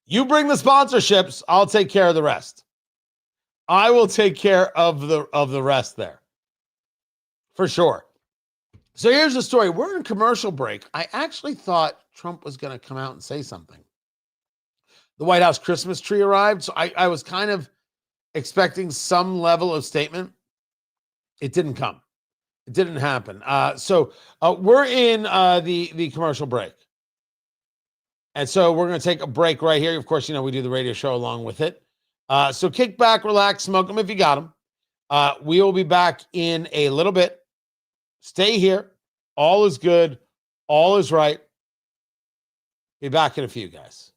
A: You bring the sponsorships, I'll take care of the rest. I will take care of the rest there. For sure. So here's the story. We're in commercial break. I actually thought Trump was going to come out and say something. The White House Christmas tree arrived, so I was kind of expecting some level of statement. It didn't come. It didn't happen. So we're in the commercial break. And so we're going to take a break right here. Of course, we do the radio show along with it. So kick back, relax, smoke them if you got them. We will be back in a little bit. Stay here. All is good. All is right. Be back in a few, guys.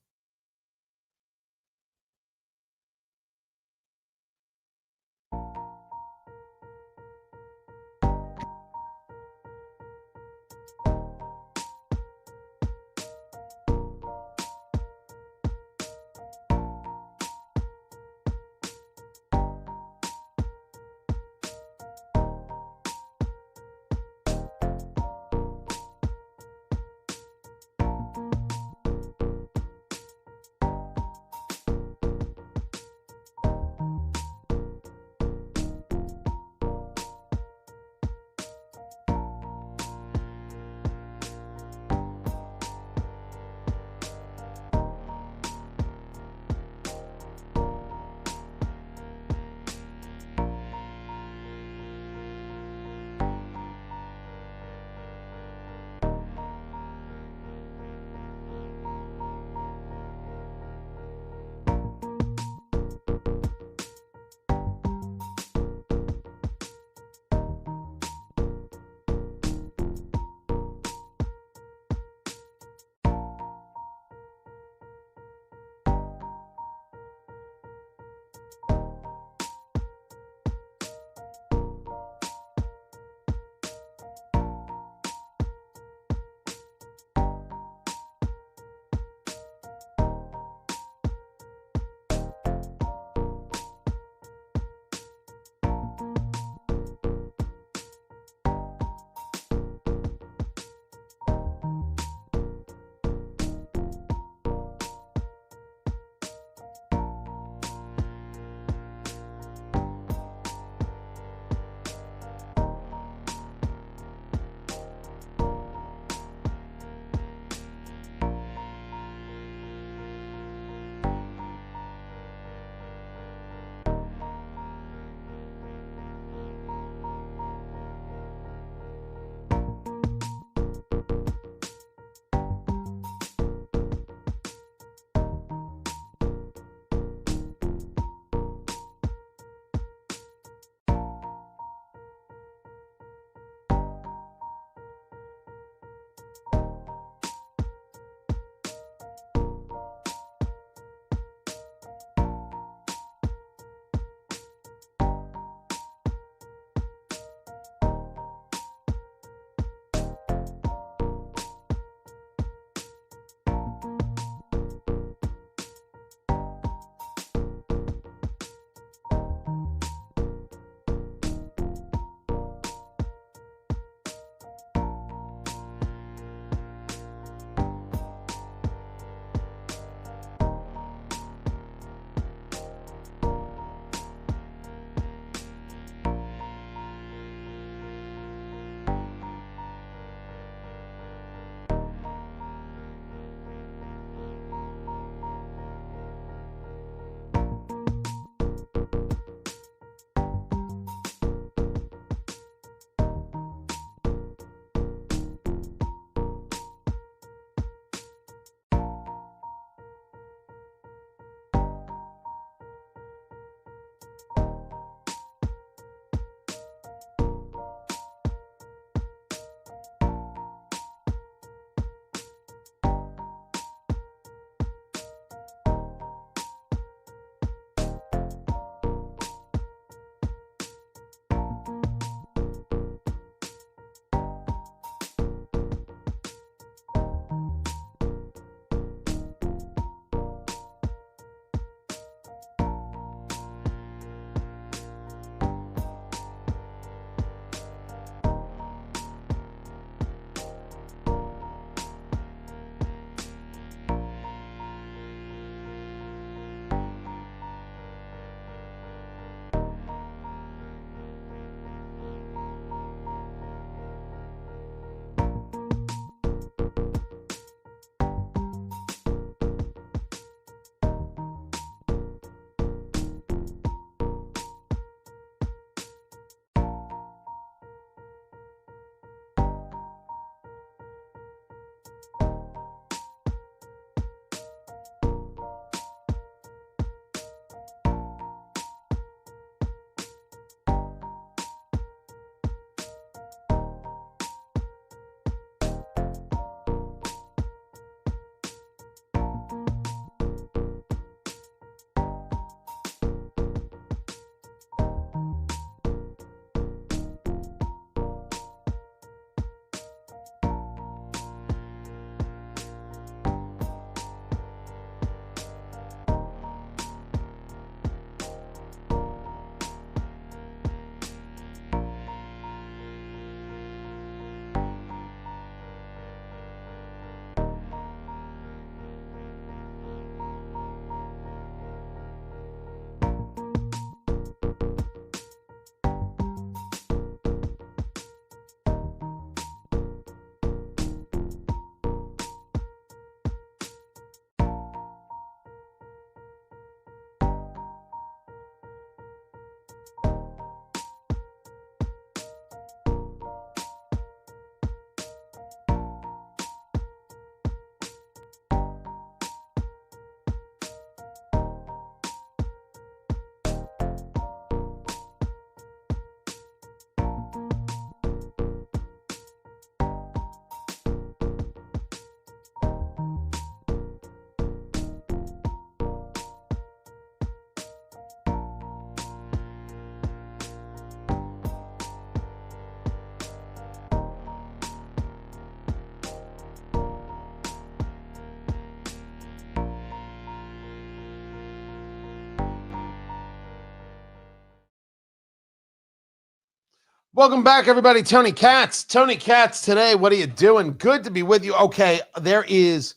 A: Welcome back, everybody. Tony Katz. Tony Katz today. What are you doing? Good to be with you. Okay, there is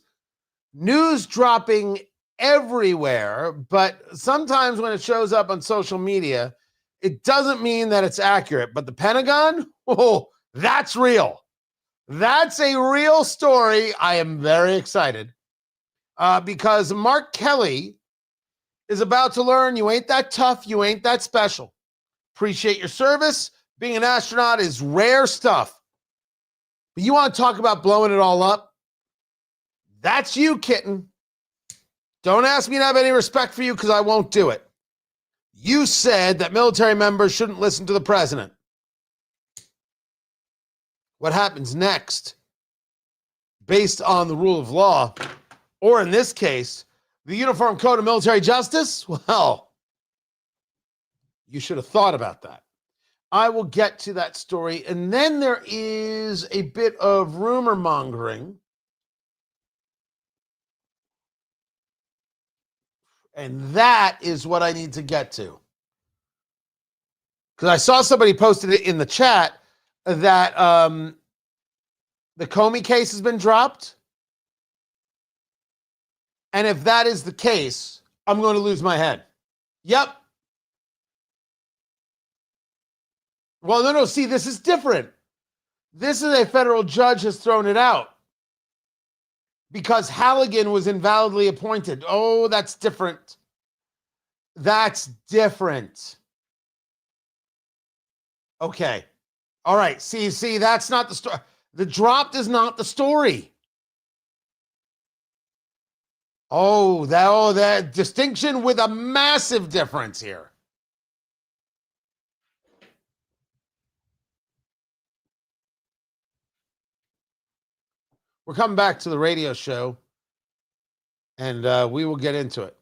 A: news dropping everywhere, but sometimes when it shows up on social media, it doesn't mean that it's accurate. But the Pentagon, oh, that's real. That's a real story. I am very excited because Mark Kelly is about to learn you ain't that tough, you ain't that special. Appreciate your service. Being an astronaut is rare stuff. But you want to talk about blowing it all up? That's you, kitten. Don't ask me to have any respect for you because I won't do it. You said that military members shouldn't listen to the president. What happens next, based on the rule of law, or in this case, the Uniform Code of Military Justice? Well, you should have thought about that. I will get to that story. And then there is a bit of rumor mongering. And that is what I need to get to. Because I saw somebody posted it in the chat that the Comey case has been dropped. And if that is the case, I'm going to lose my head. Yep. Well, no, see, this is different. This is a federal judge has thrown it out because Halligan was invalidly appointed. Oh, that's different. That's different. Okay. All right. See, that's not the story. The dropped is not the story. That distinction with a massive difference here. We're coming back to the radio show, and we will get into it.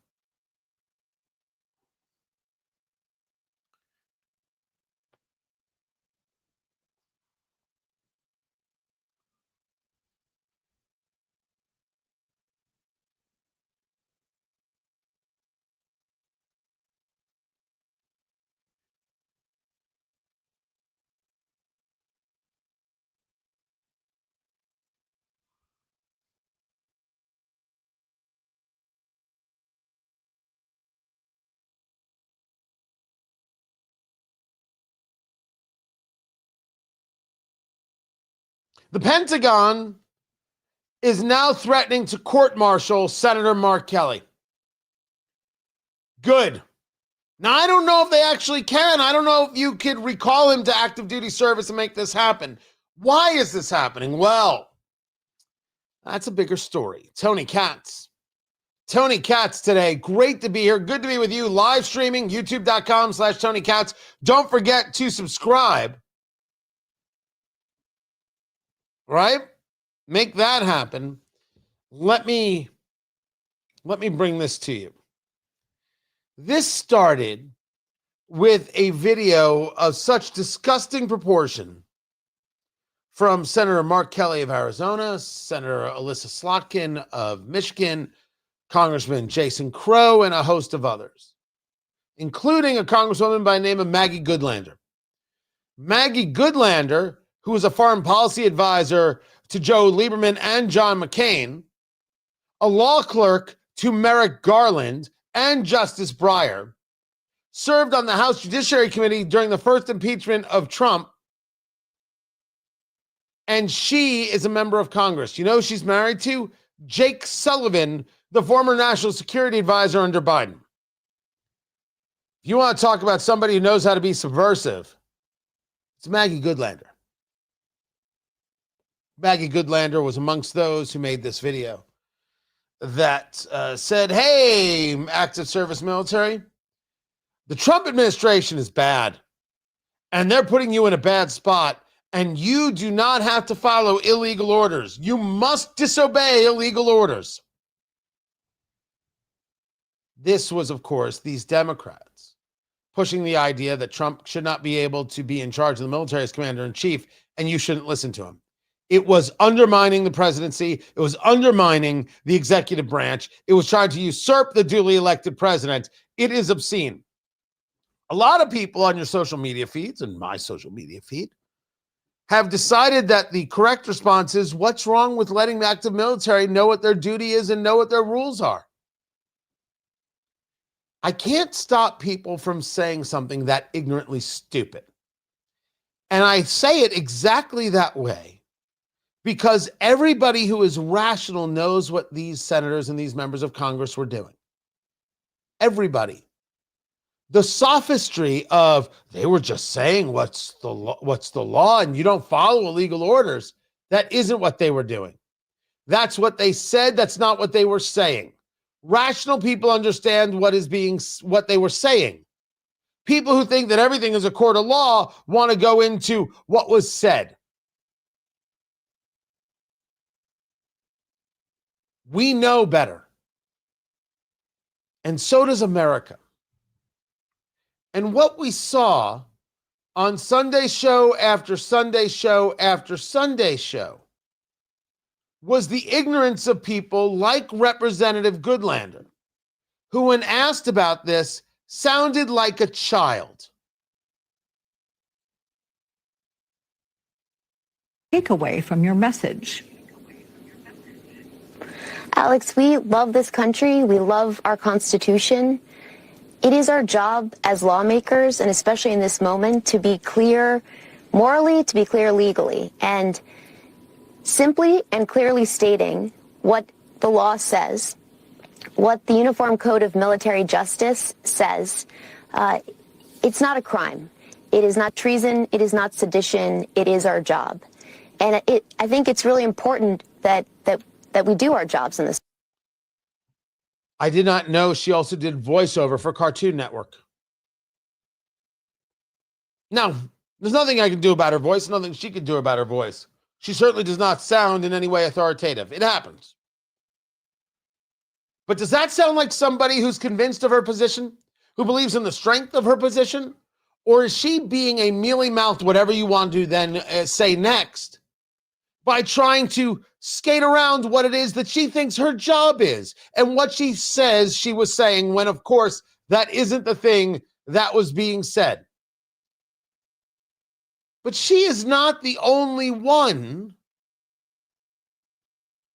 A: The Pentagon is now threatening to court-martial Senator Mark Kelly. Good. Now, I don't know if they actually can. I don't know if you could recall him to active duty service and make this happen. Why is this happening? Well, that's a bigger story. Tony Katz. Tony Katz today. Great to be here. Good to be with you. Live streaming, youtube.com/Tony Katz. Don't forget to subscribe. Right? Make that happen. Let me bring this to you. This started with a video of such disgusting proportion from Senator Mark Kelly of Arizona, Senator Alyssa Slotkin of Michigan, Congressman Jason Crow, and a host of others, including a congresswoman by the name of Maggie Goodlander. Maggie Goodlander, who was a foreign policy advisor to Joe Lieberman and John McCain, a law clerk to Merrick Garland and Justice Breyer, served on the House Judiciary Committee during the first impeachment of Trump, and she is a member of Congress. You know who she's married to? Jake Sullivan, the former national security advisor under Biden. If you want to talk about somebody who knows how to be subversive, it's Maggie Goodlander. Maggie Goodlander was amongst those who made this video that said, hey, active service military, the Trump administration is bad, and they're putting you in a bad spot, and you do not have to follow illegal orders. You must disobey illegal orders. This was, of course, these Democrats pushing the idea that Trump should not be able to be in charge of the military as commander-in-chief, and you shouldn't listen to him. It was undermining the presidency. It was undermining the executive branch. It was trying to usurp the duly elected president. It is obscene. A lot of people on your social media feeds and my social media feed have decided that the correct response is, what's wrong with letting the active military know what their duty is and know what their rules are? I can't stop people from saying something that ignorantly stupid. And I say it exactly that way because everybody who is rational knows what these senators and these members of Congress were doing. Everybody. The sophistry of they were just saying what's the law and you don't follow illegal orders, that isn't what they were doing. That's what they said. That's not what they were saying. Rational people understand what they were saying. People who think that everything is a court of law want to go into what was said. We know better. And so does America. And what we saw on Sunday show after Sunday show after Sunday show was the ignorance of people like Representative Goodlander, who, when asked about this, sounded like a child.
E: Takeaway from your message.
F: Alex, we love this country. We love our Constitution. It is our job as lawmakers, and especially in this moment, to be clear morally, to be clear legally. And simply and clearly stating what the law says, what the Uniform Code of Military Justice says, it's not a crime. It is not treason. It is not sedition. It is our job. And I think it's really important that we do our jobs in this.
A: I did not know she also did voiceover for Cartoon Network. Now, there's nothing I can do about her voice, nothing she can do about her voice. She certainly does not sound in any way authoritative. It happens. But does that sound like somebody who's convinced of her position, who believes in the strength of her position? Or is she being a mealy-mouthed whatever you want to then say next by trying to skate around what it is that she thinks her job is and what she says she was saying when, of course, that isn't the thing that was being said? But she is not the only one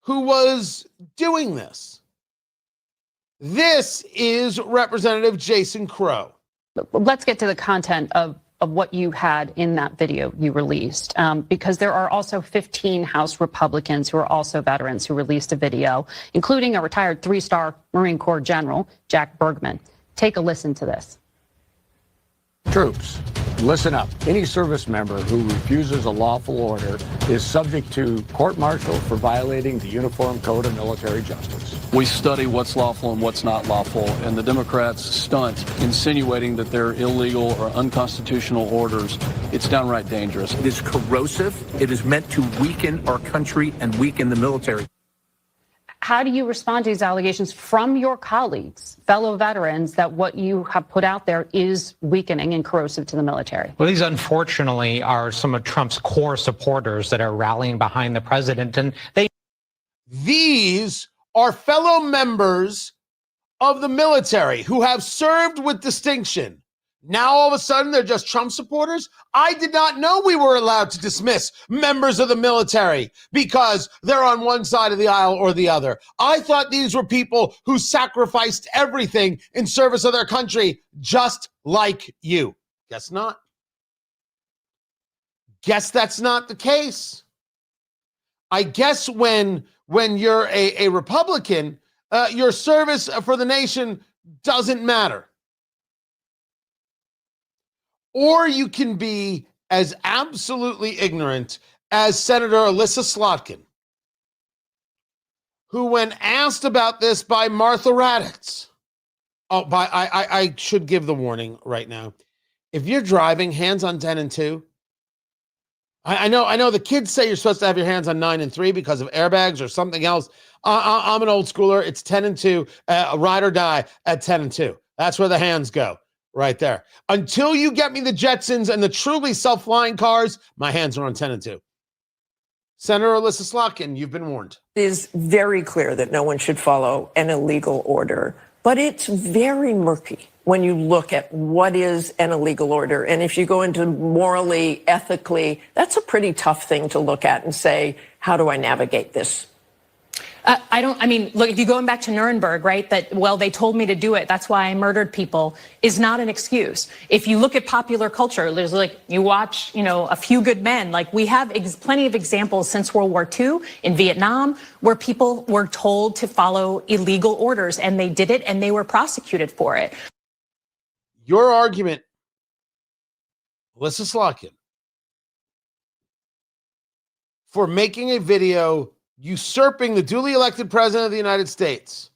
A: who was doing this. This is Representative Jason Crow.
G: Let's get to the content of what you had in that video you released, because there are also 15 House Republicans who are also veterans who released a video, including a retired 3-star Marine Corps General, Jack Bergman. Take a listen to this.
H: Troops, listen up. Any service member who refuses a lawful order is subject to court-martial for violating the Uniform Code of Military Justice.
I: We study what's lawful and what's not lawful, and the Democrats stunt insinuating that they're illegal or unconstitutional orders. It's downright dangerous.
J: It is corrosive. It is meant to weaken our country and weaken the military.
G: How do you respond to these allegations from your colleagues, fellow veterans, that what you have put out there is weakening and corrosive to the military?
K: Well, these unfortunately are some of Trump's core supporters that are rallying behind the president, and
A: these are fellow members of the military who have served with distinction. Now, all of a sudden, they're just Trump supporters? I did not know we were allowed to dismiss members of the military because they're on one side of the aisle or the other. I thought these were people who sacrificed everything in service of their country, just like you. Guess not. Guess that's not the case. I guess when you're a Republican, your service for the nation doesn't matter. Or you can be as absolutely ignorant as Senator Alyssa Slotkin, who, when asked about this by Martha Raddatz, I should give the warning right now. If you're driving, hands on 10 and 2. I know the kids say you're supposed to have your hands on 9 and 3 because of airbags or something else. I'm an old schooler. It's 10 and 2, ride or die at 10 and 2. That's where the hands go. Right there. Until you get me the Jetsons and the truly self-flying cars, my hands are on 10 and 2. Senator Alyssa Slotkin, you've been warned.
L: It is very clear that no one should follow an illegal order. But But it's very murky when you look at what is an illegal order. And if you go into morally, ethically, that's a pretty tough thing to look at and say, how do I navigate this?
M: I mean, look, if you're going back to Nuremberg, right, that, well, they told me to do it, that's why I murdered people, is not an excuse. If you look at popular culture, there's like, you watch, A Few Good Men, like we have plenty of examples since World War II in Vietnam where people were told to follow illegal orders and they did it and they were prosecuted for it.
A: Your argument, Melissa Slotkin, for making a video usurping the duly elected president of the United States,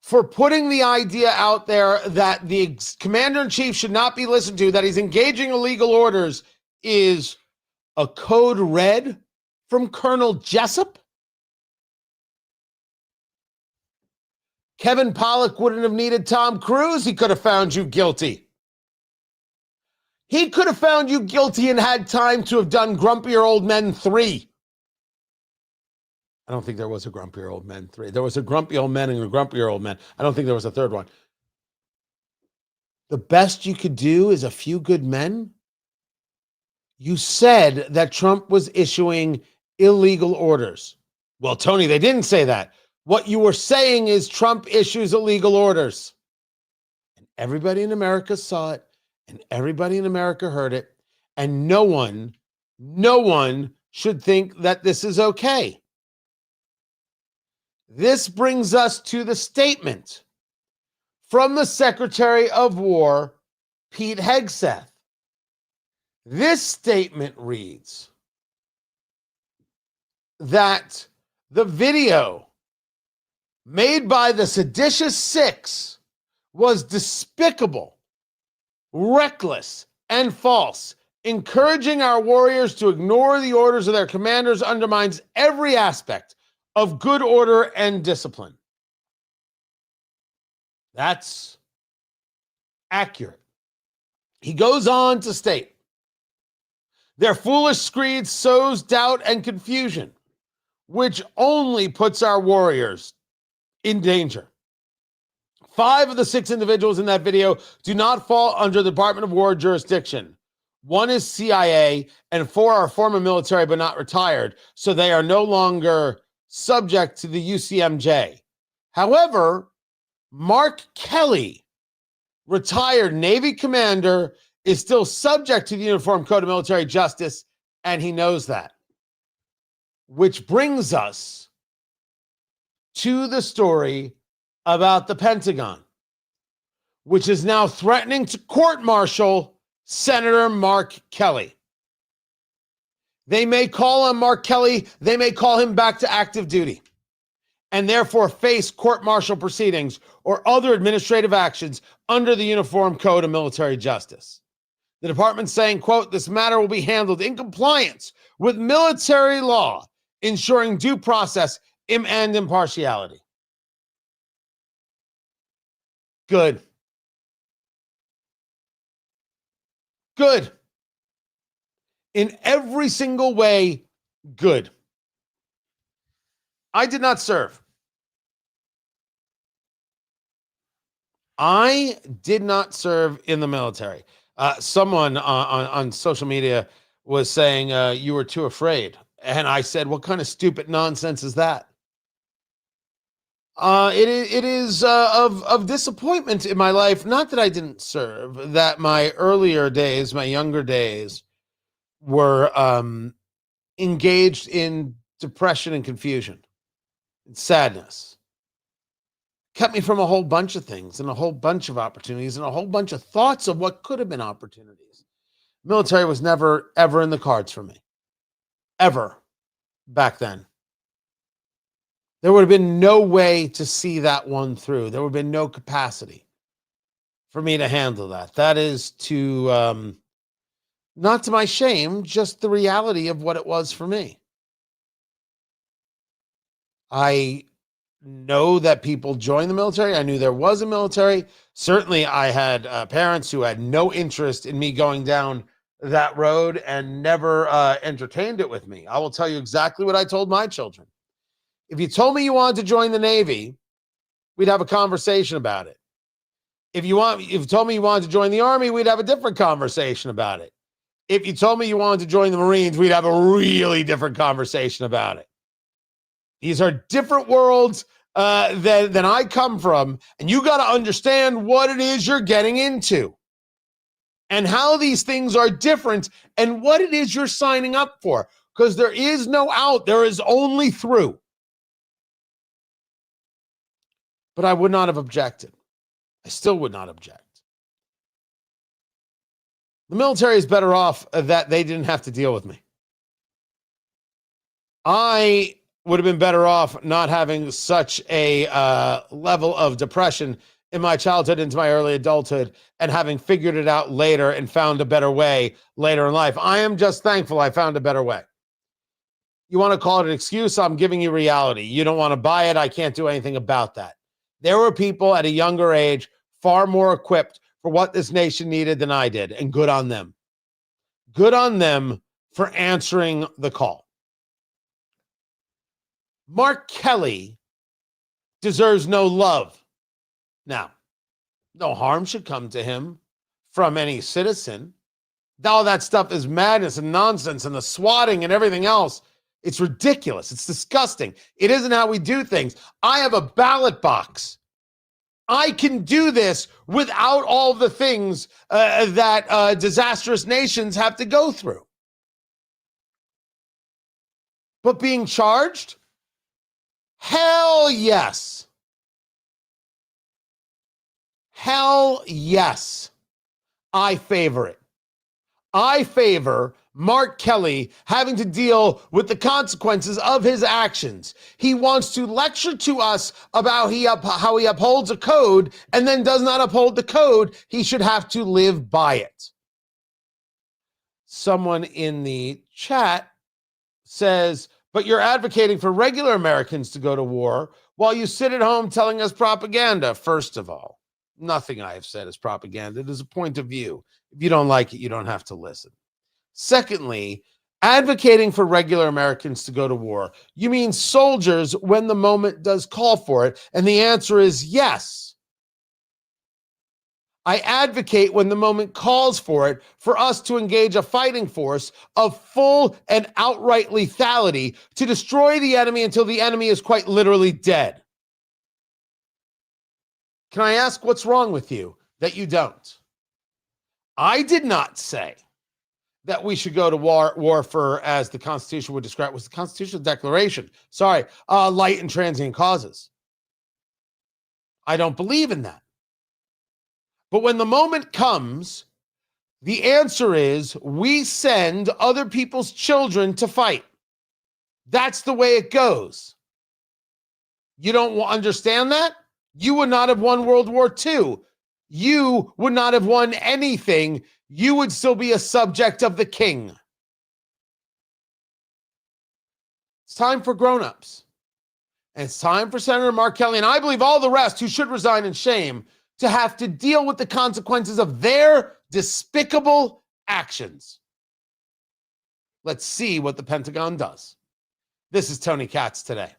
A: for putting the idea out there that the commander-in-chief should not be listened to, that he's engaging illegal orders, is a code red from Colonel Jessup? Kevin Pollak wouldn't have needed Tom Cruise. He could have found you guilty. He could have found you guilty and had time to have done Grumpier Old Men 3. I don't think there was a Grumpier Old Men 3. There was a Grumpy Old Men and a Grumpier Old Men. I don't think there was a third one. The best you could do is A Few Good Men. You said that Trump was issuing illegal orders. Well, Tony, they didn't say that. What you were saying is Trump issues illegal orders. And everybody in America saw it, and everybody in America heard it, and no one should think that this is okay. This brings us to the statement from the Secretary of War, Pete Hegseth. This statement reads that the video made by the seditious six was despicable, reckless, and false. Encouraging our warriors to ignore the orders of their commanders undermines every aspect of good order and discipline. That's accurate. He goes on to state, their foolish screed sows doubt and confusion, which only puts our warriors in danger. 5 of the 6 individuals in that video do not fall under the Department of War jurisdiction. 1 is CIA, and 4 are former military but not retired, so they are no longer subject to the UCMJ. However, Mark Kelly, retired Navy commander, is still subject to the Uniform Code of Military Justice, and he knows that. Which brings us to the story about the Pentagon, which is now threatening to court-martial Senator Mark Kelly. They may call on Mark Kelly, they may call him back to active duty, and therefore face court-martial proceedings or other administrative actions under the Uniform Code of Military Justice. The department saying, quote, this matter will be handled in compliance with military law, ensuring due process and impartiality. Good. Good. In every single way, good. I did not serve. I did not serve in the military. Someone on social media was saying you were too afraid. And I said, what kind of stupid nonsense is that? It is of disappointment in my life, not that I didn't serve, that my earlier days, my younger days, were engaged in depression and confusion and sadness. Kept me from a whole bunch of things and a whole bunch of opportunities and a whole bunch of thoughts of what could have been opportunities. Military was never, ever in the cards for me. Ever. Back then. There would have been no way to see that one through. There would have been no capacity for me to handle that. That is to, not to my shame, just the reality of what it was for me. I know that people join the military. I knew there was a military. Certainly, I had parents who had no interest in me going down that road and never entertained it with me. I will tell you exactly what I told my children. If you told me you wanted to join the Navy, we'd have a conversation about it. If you told me you wanted to join the Army, we'd have a different conversation about it. If you told me you wanted to join the Marines, we'd have a really different conversation about it. These are different worlds than I come from, and you got to understand what it is you're getting into and how these things are different and what it is you're signing up for, because there is no out. There is only through. But I would not have objected. I still would not object. The military is better off that they didn't have to deal with me. I would have been better off not having such a level of depression in my childhood into my early adulthood and having figured it out later and found a better way later in life. I am just thankful I found a better way. You want to call it an excuse? I'm giving you reality. You don't want to buy it. I can't do anything about that. There were people at a younger age far more equipped for what this nation needed than I did, and good on them. Good on them for answering the call. Mark Kelly deserves no love. Now, no harm should come to him from any citizen. All that stuff is madness and nonsense, and the swatting and everything else. It's ridiculous. It's disgusting. It isn't how we do things. I have a ballot box. I can do this without all the things that disastrous nations have to go through. But being charged? Hell yes. Hell yes. I favor it. I favor Mark Kelly having to deal with the consequences of his actions. He wants to lecture to us about how he upholds a code and then does not uphold the code. He should have to live by it. Someone in the chat says, but you're advocating for regular Americans to go to war while you sit at home telling us propaganda. First of all, nothing I have said is propaganda. It is a point of view. If you don't like it, you don't have to listen. Secondly, advocating for regular Americans to go to war. You mean soldiers when the moment does call for it? And the answer is yes. I advocate when the moment calls for it for us to engage a fighting force of full and outright lethality to destroy the enemy until the enemy is quite literally dead. Can I ask what's wrong with you that you don't? I did not say that we should go to war for, as the Constitution would describe, was the Constitutional Declaration. Sorry, light and transient causes. I don't believe in that. But when the moment comes, the answer is we send other people's children to fight. That's the way it goes. You don't understand that? You would not have won World War II. You would not have won anything. You would still be a subject of the king. It's time for grown-ups. And it's time for Senator Mark Kelly, and I believe all the rest who should resign in shame, to have to deal with the consequences of their despicable actions. Let's see what the Pentagon does. This is Tony Katz today.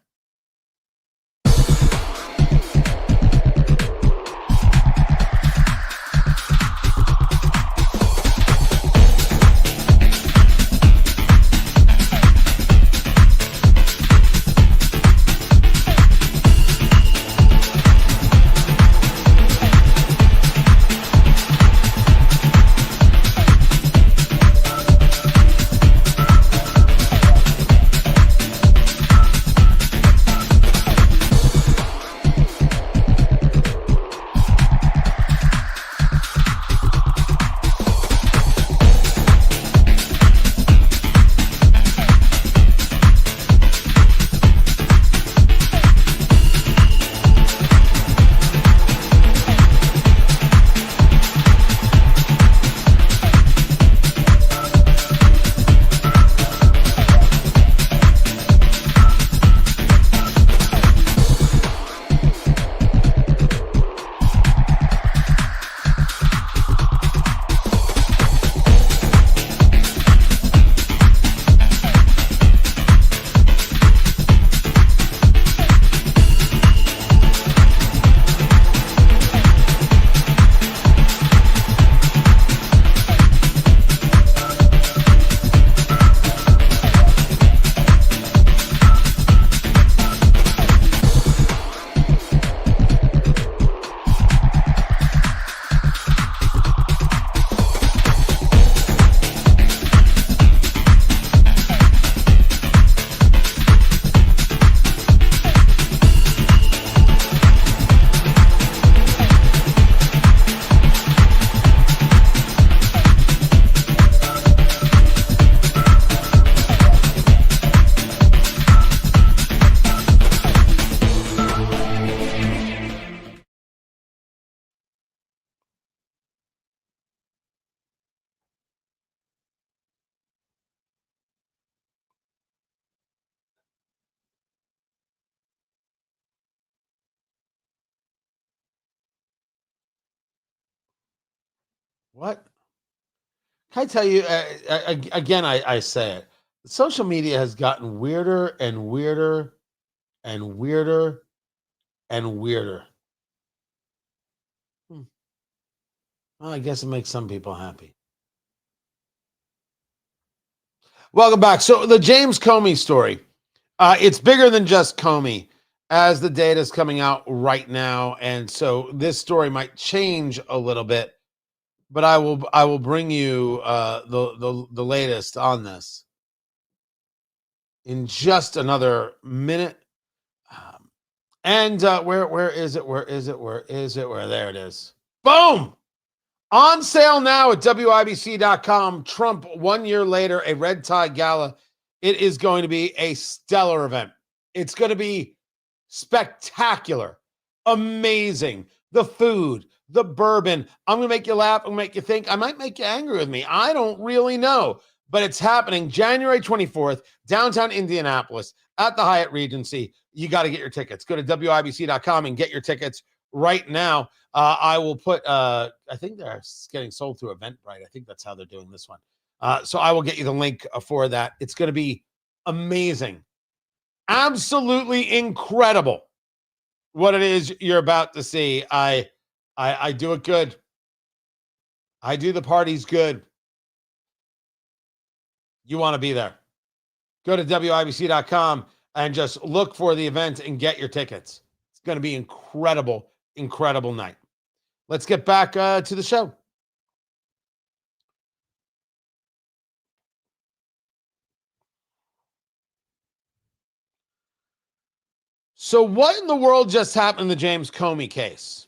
A: What? Can I tell you, again, I say it. Social media has gotten weirder and weirder and weirder and weirder. Well, I guess it makes some people happy. Welcome back. So the James Comey story, it's bigger than just Comey as the data is coming out right now. And so this story might change a little bit, but I will bring you the latest on this in just another minute. And where is it? Where is it? Where is it? Where? There it is. Boom! On sale now at WIBC.com. Trump 1 year later, a red tie gala. It is going to be a stellar event. It's going to be spectacular, amazing. The food, the bourbon. I'm going to make you laugh. I'm going to make you think. I might make you angry with me. I don't really know. But it's happening January 24th, downtown Indianapolis at the Hyatt Regency. You got to get your tickets. Go to WIBC.com and get your tickets right now. I will put, I think they're getting sold through Eventbrite. I think that's how they're doing this one. So I will get you the link for that. It's going to be amazing. Absolutely incredible what it is you're about to see. I do it good. I do the parties good. You want to be there. Go to WIBC.com and just look for the event and get your tickets. It's going to be incredible, incredible night. Let's get back to the show. So what in the world just happened in the James Comey case?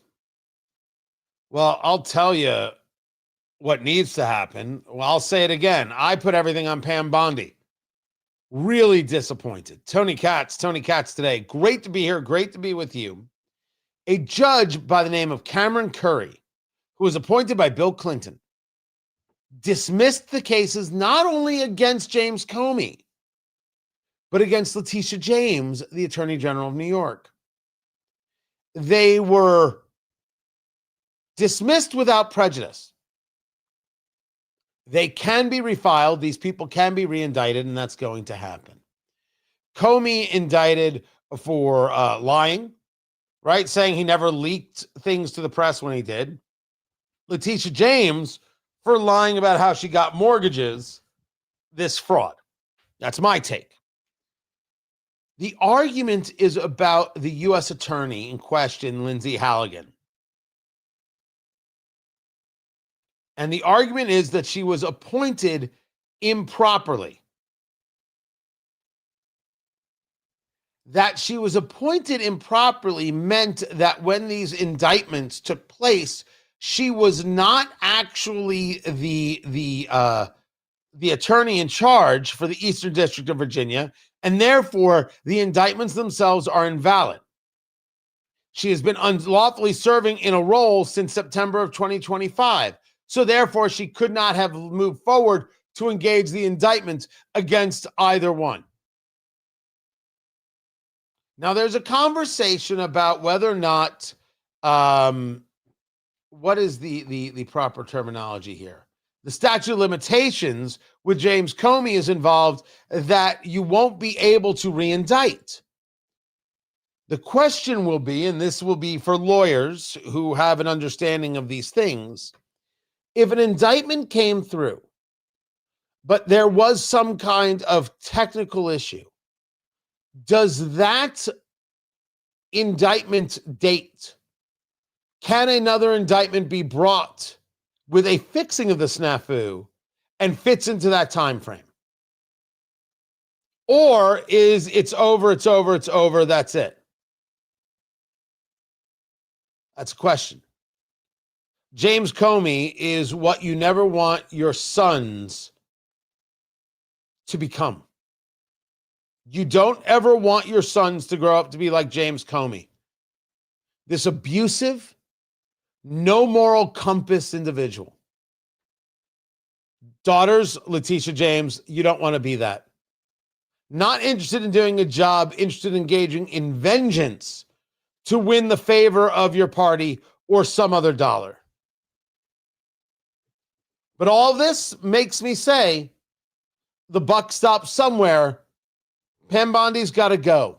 A: Well, I'll tell you what needs to happen. Well, I'll say it again. I put everything on Pam Bondi. Really disappointed. Tony Katz today. Great to be here. Great to be with you. A judge by the name of Cameron Curry, who was appointed by Bill Clinton, dismissed the cases not only against James Comey, but against Letitia James, the Attorney General of New York. They were dismissed without prejudice. They can be refiled. These people can be reindicted, and that's going to happen. Comey indicted for lying, right? Saying he never leaked things to the press when he did. Letitia James for lying about how she got mortgages, this fraud. That's my take. The argument is about the U.S. attorney in question, Lindsay Halligan. And the argument is that she was appointed improperly. That she was appointed improperly meant that when these indictments took place, she was not actually the attorney in charge for the Eastern District of Virginia, and therefore the indictments themselves are invalid. She has been unlawfully serving in a role since September of 2025. So therefore, she could not have moved forward to engage the indictment against either one. Now, there's a conversation about whether or not, what is the proper terminology here? The statute of limitations with James Comey is involved that you won't be able to reindict. The question will be, and this will be for lawyers who have an understanding of these things, if an indictment came through, but there was some kind of technical issue, does that indictment date? Can another indictment be brought with a fixing of the snafu and fits into that time frame? Or is it's over, that's it? That's a question. James Comey is what you never want your sons to become. You don't ever want your sons to grow up to be like James Comey. This abusive, no moral compass individual. Daughters, Letitia James, you don't want to be that. Not interested in doing a job, interested in engaging in vengeance to win the favor of your party or some other dollar. But all this makes me say the buck stops somewhere. Pam Bondi's got to go.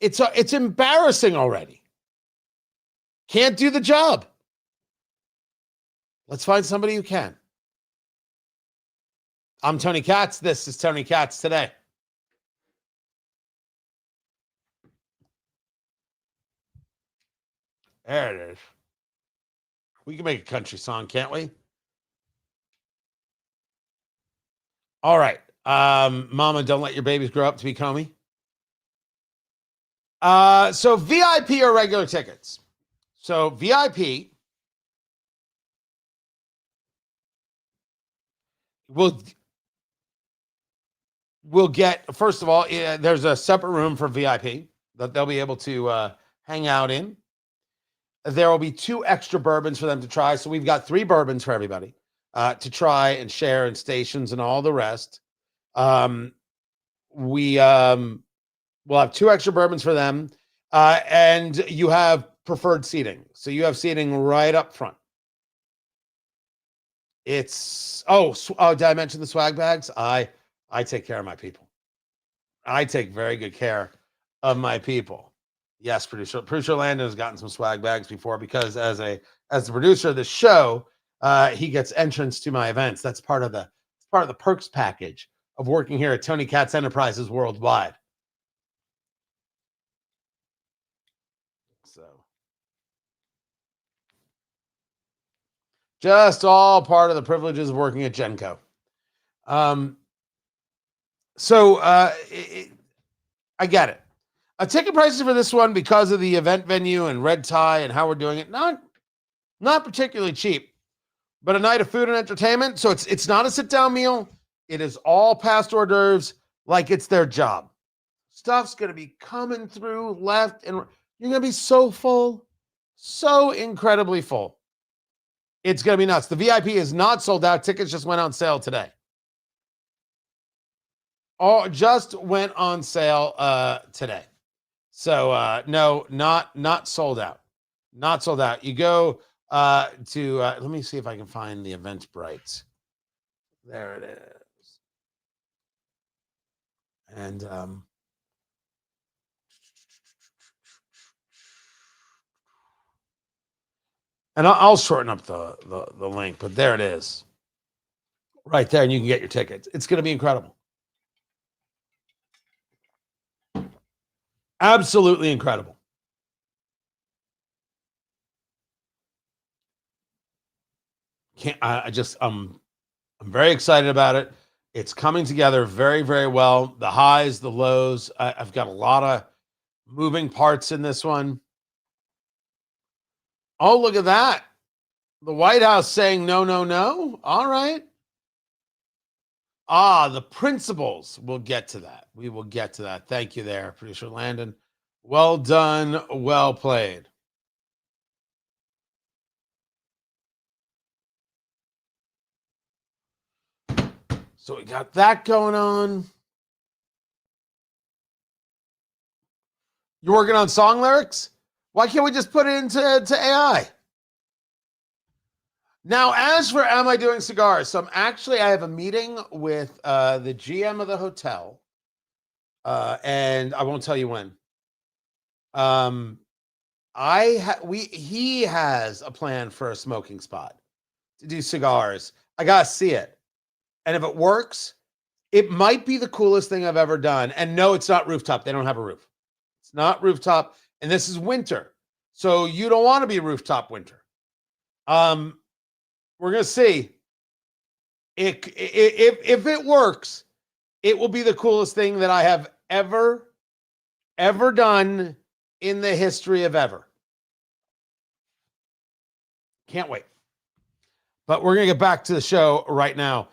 A: It's embarrassing already. Can't do the job. Let's find somebody who can. I'm Tony Katz. This is Tony Katz Today. There it is. We can make a country song, can't we? All right. Mama, don't let your babies grow up to be Comey. So VIP or regular tickets? So VIP will get, first of all, there's a separate room for VIP that they'll be able to hang out in. There will be 2 extra bourbons for them to try. So we've got 3 bourbons for everybody to try and share, and stations and all the rest. We'll have 2 extra bourbons for them. And you have preferred seating. So you have seating right up front. It's, did I mention the swag bags? I take care of my people. I take very good care of my people. Yes, producer Landon has gotten some swag bags before, because as the producer of the show, he gets entrance to my events. That's part of the perks package of working here at Tony Katz Enterprises Worldwide. So just all part of the privileges of working at Genco. I get it. Ticket prices for this one, because of the event venue and red tie and how we're doing it, not particularly cheap, but a night of food and entertainment. So it's not a sit-down meal. It is all past hors d'oeuvres, like it's their job. Stuff's going to be coming through left, and you're going to be so full, so incredibly full. It's going to be nuts. The VIP is not sold out. Tickets just went on sale today. Just went on sale today. So no, not sold out. Not sold out. You go to let me see if I can find the Eventbrite. There it is. And I'll shorten up the link, but there it is. Right there, and you can get your tickets. It's going to be incredible. Absolutely incredible. I'm very excited about it. It's coming together very, very well. The highs, the lows. I've got a lot of moving parts in this one. Oh, look at that. The White House saying no, no, no. All right. The principles. We'll get to that. We will get to that. Thank you there, producer Landon. Well done. Well played. So we got that going on. You're working on song lyrics? Why can't we just put it into AI? Now, as for Am I Doing Cigars? So I have a meeting with the GM of the hotel, and I won't tell you when. He has a plan for a smoking spot to do cigars. I gotta see it, and if it works, it might be the coolest thing I've ever done. And no, it's not rooftop. They don't have a roof. It's not rooftop, and this is winter, so you don't want to be rooftop winter. We're gonna see. If it works, it will be the coolest thing that I have ever done in the history of ever. Can't wait. But we're gonna get back to the show right now.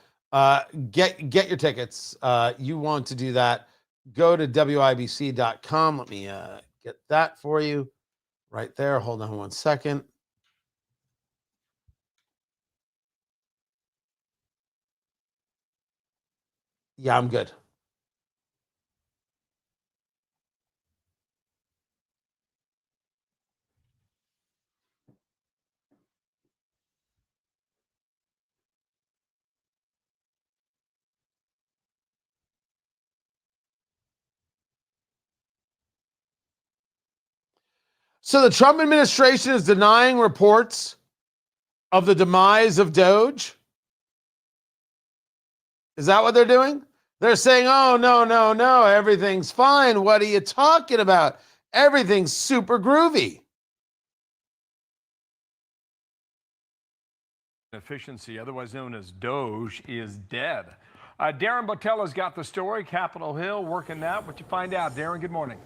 A: Get your tickets. You want to do that? Go to WIBC.com. Let me get that for you right there. Hold on one second. Yeah, I'm good. So the Trump administration is denying reports of the demise of Doge? Is that what they're doing? They're saying, oh, no, everything's fine. What are you talking about? Everything's super groovy.
N: Efficiency, otherwise known as Doge, is dead. Darren Botella's got the story. Capitol Hill working that. What you find out, Darren? Good morning.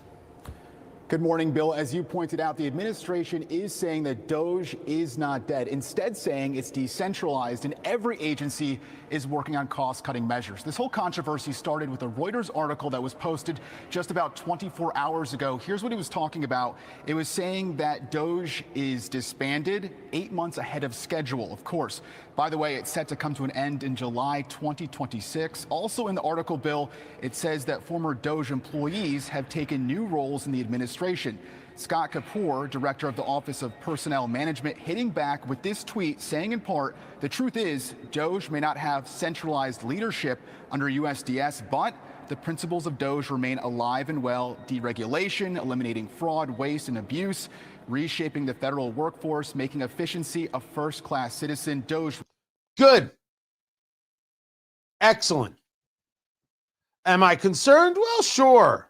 O: Good morning, Bill. As you pointed out, the administration is saying that Doge is not dead, instead saying it's decentralized and every agency is working on cost-cutting measures. This whole controversy started with a Reuters article that was posted just about 24 hours ago. Here's what he was talking about. It was saying that Doge is disbanded 8 months ahead of schedule, of course. By the way, it's set to come to an end in July 2026. Also in the article, Bill, it says that former Doge employees have taken new roles in the administration. Scott Kapoor, director of the Office of Personnel Management, hitting back with this tweet saying in part, the truth is Doge may not have centralized leadership under USDS, but the principles of Doge remain alive and well: deregulation, eliminating fraud, waste, and abuse, reshaping the federal workforce, making efficiency a first-class citizen. Doge.
A: Good. Excellent. Am I concerned? Well, sure.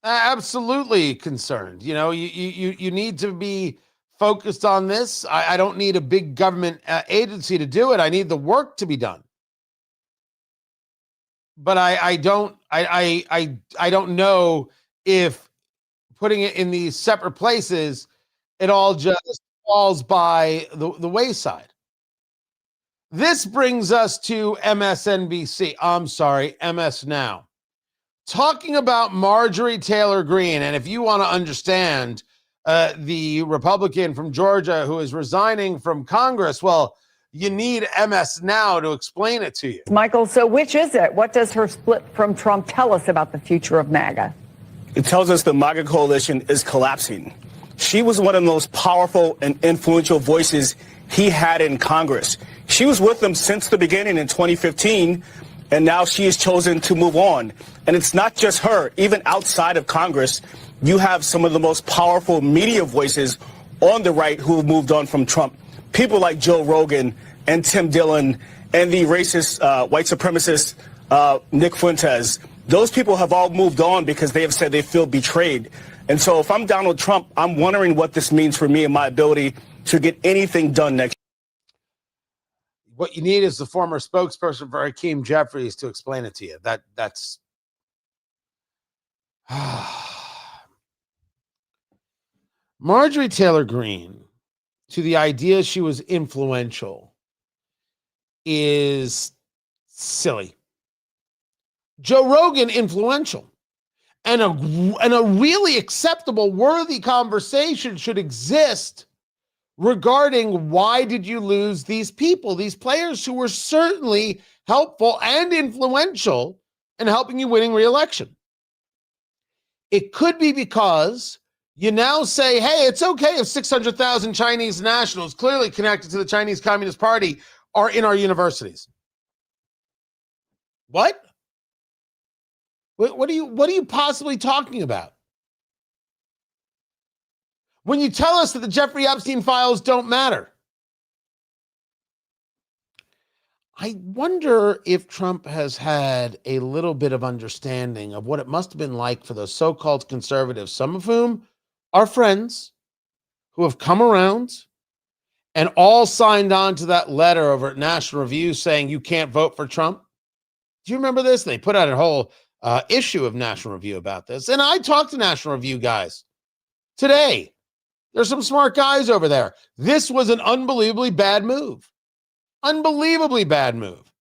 A: Absolutely concerned. You know, you need to be focused on this. I don't need a big government agency to do it. I need the work to be done. But I don't know if putting it in these separate places, it all just falls by the wayside. This brings us to MSNBC. I'm sorry, MS Now. Talking about Marjorie Taylor Greene. And if you want to understand the Republican from Georgia who is resigning from Congress, well, you need MS Now to explain it to you.
P: Michael, so which is it? What does her split from Trump tell us about the future of MAGA?
Q: It tells us the MAGA coalition is collapsing. She was one of the most powerful and influential voices he had in Congress. She was with them since the beginning in 2015, and now she has chosen to move on. And it's not just her. Even outside of Congress, you have some of the most powerful media voices on the right who have moved on from Trump. People like Joe Rogan and Tim Dillon and the racist white supremacist Nick Fuentes. Those people have all moved on because they have said they feel betrayed. And so if I'm Donald Trump, I'm wondering what this means for me and my ability to get anything done next.
A: What you need is the former spokesperson for Hakeem Jeffries to explain it to you. That's Marjorie Taylor Greene, to the idea she was influential, is silly. Joe Rogan, influential. And a really acceptable, worthy conversation should exist regarding why did you lose these people, these players who were certainly helpful and influential in helping you winning re-election. It could be because you now say, hey, it's okay if 600,000 Chinese nationals clearly connected to the Chinese Communist Party are in our universities. What? What are you possibly talking about? When you tell us that the Jeffrey Epstein files don't matter. I wonder if Trump has had a little bit of understanding of what it must have been like for those so-called conservatives, some of whom are friends, who have come around and all signed on to that letter over at National Review saying you can't vote for Trump. Do you remember this? They put out a whole issue of National Review about this. And I talked to National Review guys today. There's some smart guys over there. This was an unbelievably bad move. Unbelievably bad move.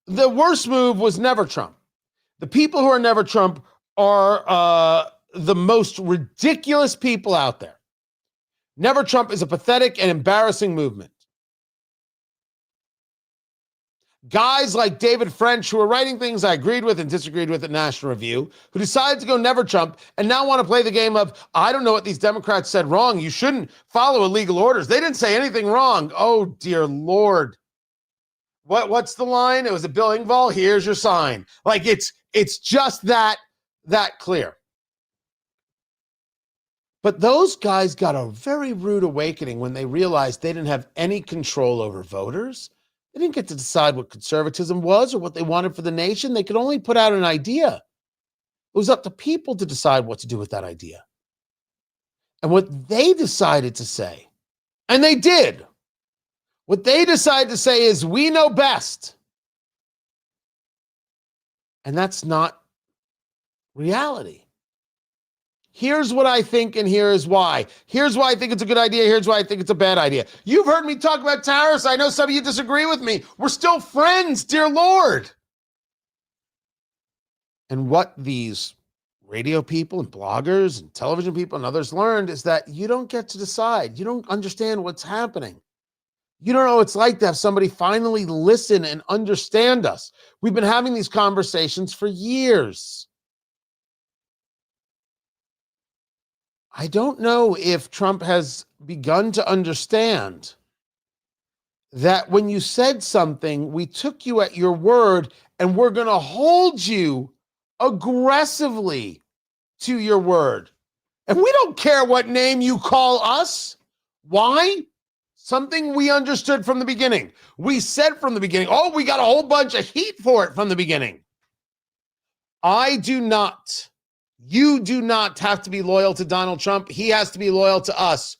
A: The worst move was never Trump. The people who are never Trump are the most ridiculous people out there. Never Trump is a pathetic and embarrassing movement. Guys like David French, who are writing things I agreed with and disagreed with at National Review, who decided to go never Trump and now want to play the game of, I don't know what these Democrats said wrong. You shouldn't follow illegal orders. They didn't say anything wrong. Oh, dear Lord. What's the line? It was a Bill Engvall. Here's your sign. Like it's just that clear. But those guys got a very rude awakening when they realized they didn't have any control over voters. They didn't get to decide what conservatism was or what they wanted for the nation. They could only put out an idea. It was up to people to decide what to do with that idea. And what they decided to say, and they did, what they decided to say is, we know best. And that's not reality. Here's what I think, and here's why. Here's why I think it's a good idea. Here's why I think it's a bad idea. You've heard me talk about tariffs. I know some of you disagree with me. We're still friends, dear Lord. And what these radio people and bloggers and television people and others learned is that you don't get to decide. You don't understand what's happening. You don't know what it's like to have somebody finally listen and understand us. We've been having these conversations for years. I don't know if Trump has begun to understand that when you said something, we took you at your word, and we're going to hold you aggressively to your word. And we don't care what name you call us. Why? Something we understood from the beginning. We said from the beginning, oh, we got a whole bunch of heat for it from the beginning. I do not. You do not have to be loyal to Donald Trump. He has to be loyal to us.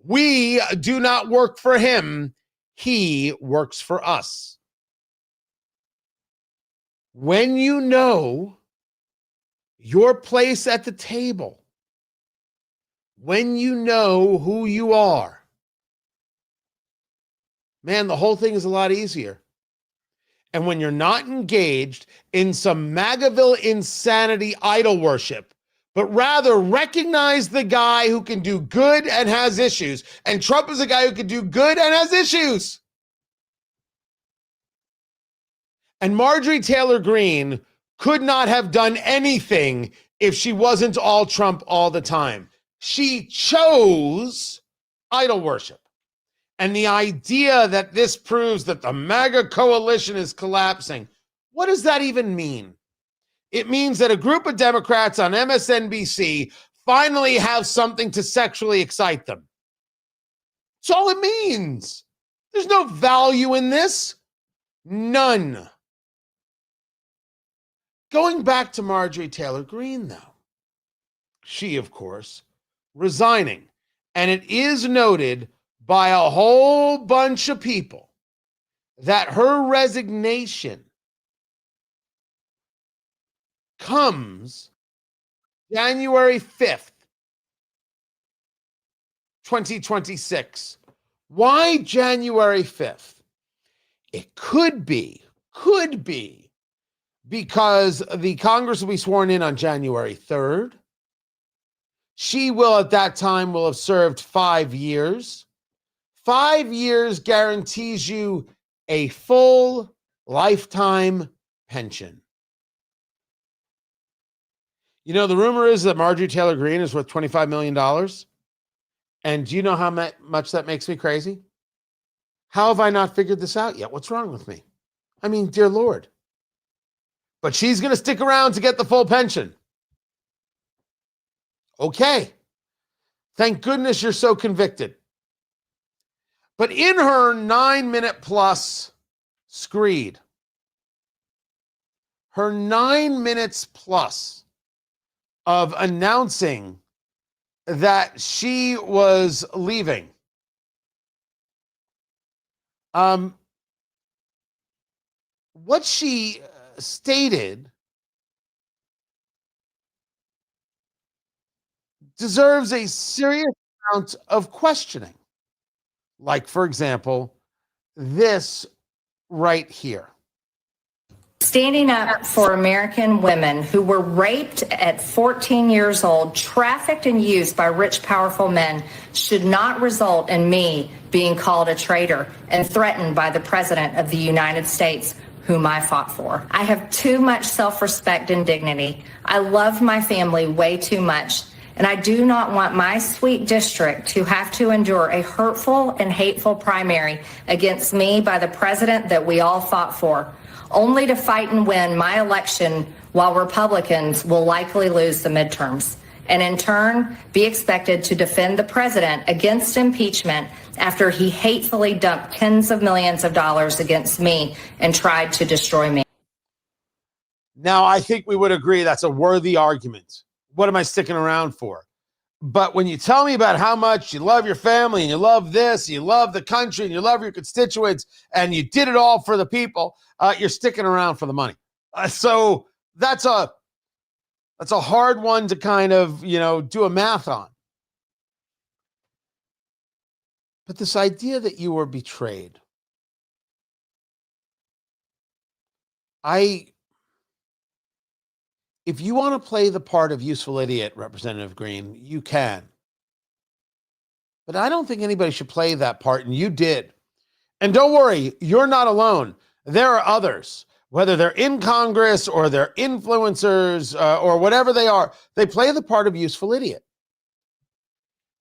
A: We do not work for him. He works for us. When you know your place at the table, when you know who you are, man, the whole thing is a lot easier. And when you're not engaged in some MAGAville insanity idol worship, but rather recognize the guy who can do good and has issues, and Trump is a guy who can do good and has issues. And Marjorie Taylor Greene could not have done anything if she wasn't all Trump all the time. She chose idol worship. And the idea that this proves that the MAGA coalition is collapsing, what does that even mean? It means that a group of Democrats on MSNBC finally have something to sexually excite them. That's all it means. There's no value in this. None. Going back to Marjorie Taylor Greene, though, she, of course, resigning. And it is noted by a whole bunch of people that her resignation comes January 5th, 2026. Why January 5th? It could be because the Congress will be sworn in on January 3rd. She will, at that time, will have served 5 years. 5 years guarantees you a full lifetime pension. You know, the rumor is that Marjorie Taylor Greene is worth $25 million. And do you know how much that makes me crazy? How have I not figured this out yet? What's wrong with me? I mean, dear Lord. But she's going to stick around to get the full pension. Okay. Thank goodness you're so convicted. But in her 9-minute plus screed, her 9 minutes plus of announcing that she was leaving, what she stated deserves a serious amount of questioning. Like, for example, this right here.
C: Standing up for American women who were raped at 14 years old, trafficked and used by rich, powerful men should not result in me being called a traitor and threatened by the President of the United States, whom I fought for. I have too much self-respect and dignity. I love my family way too much, and I do not want my sweet district to have to endure a hurtful and hateful primary against me by the president that we all fought for, only to fight and win my election while Republicans will likely lose the midterms. and in turn be expected to defend the president against impeachment after he hatefully dumped tens of millions of dollars against me and tried to destroy me.
A: Now, I think we would agree that's a worthy argument. What am I sticking around for? But when you tell me about how much you love your family and you love this, you love the country and you love your constituents and you did it all for the people, you're sticking around for the money. So that's a hard one to kind of, do a math on. But this idea that you were betrayed, if you want to play the part of useful idiot, Representative Green, you can. But I don't think anybody should play that part, and you did. And don't worry, you're not alone. There are others, whether they're in Congress or they're influencers or whatever they are, they play the part of useful idiot.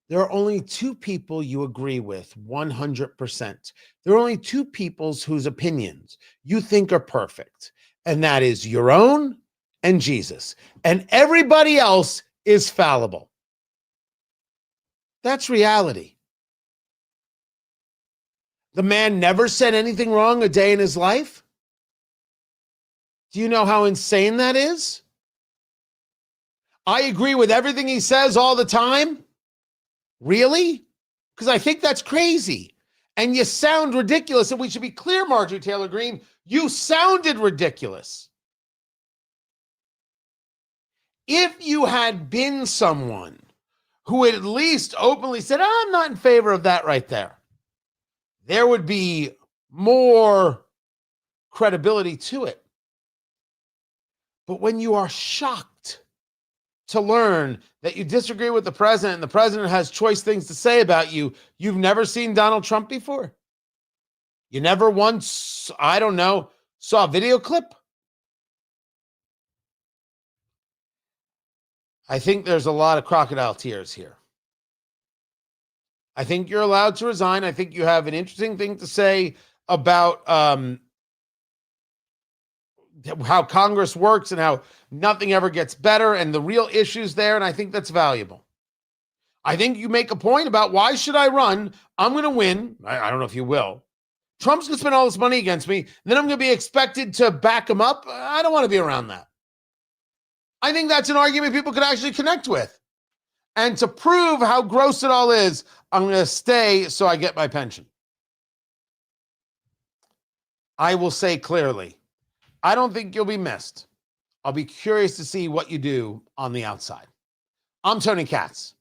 A: There are only two people you agree with 100%. There are only two people whose opinions you think are perfect, and that is your own and Jesus, and everybody else is fallible. That's reality. The man never said anything wrong a day in his life. Do you know how insane that is? I agree with everything he says all the time. Really? Because I think that's crazy. And you sound ridiculous. And we should be clear, Marjorie Taylor Greene, you sounded ridiculous. If you had been someone who at least openly said, I'm not in favor of that right there, there would be more credibility to it. But when you are shocked to learn that you disagree with the president and the president has choice things to say about you, you've never seen Donald Trump before. You never once, saw a video clip. I think there's a lot of crocodile tears here. I think you're allowed to resign. I think you have an interesting thing to say about how Congress works and how nothing ever gets better and the real issues there, and I think that's valuable. I think you make a point about why should I run? I'm going to win. I don't know if you will. Trump's going to spend all this money against me. Then I'm going to be expected to back him up. I don't want to be around that. I think that's an argument people could actually connect with. And to prove how gross it all is, I'm going to stay so I get my pension. I will say clearly, I don't think you'll be missed. I'll be curious to see what you do on the outside. I'm Tony Katz.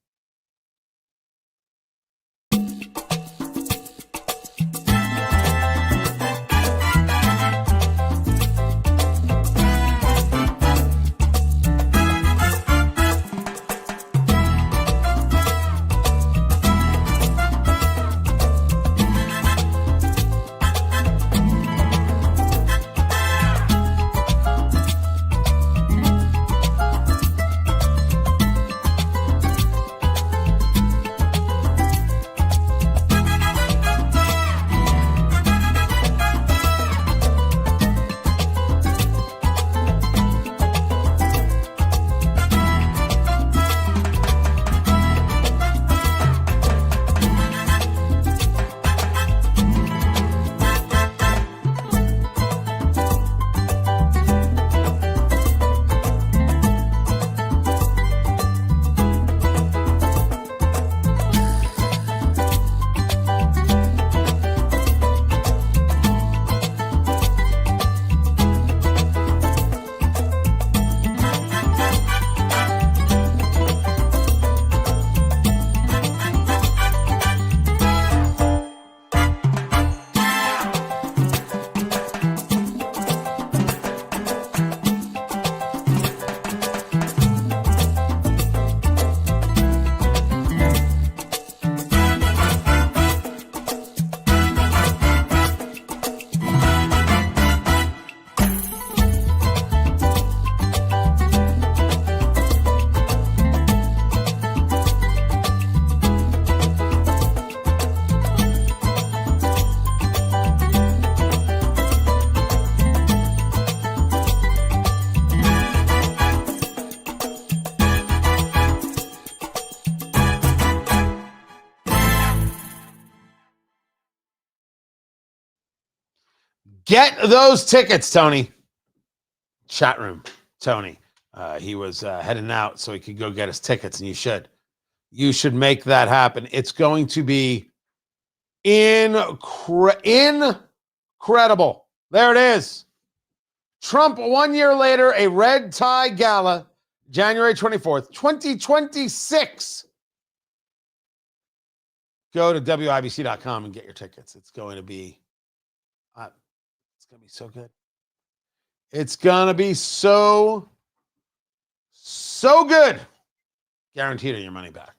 A: Get those tickets, Tony. Chat room, Tony. He was heading out so he could go get his tickets, and you should. You should make that happen. It's going to be incredible. There it is. Trump, 1 year later, a red tie gala, January 24th, 2026. Go to WIBC.com and get your tickets. It's going to be so good. It's going to be so good. Guaranteed your money back.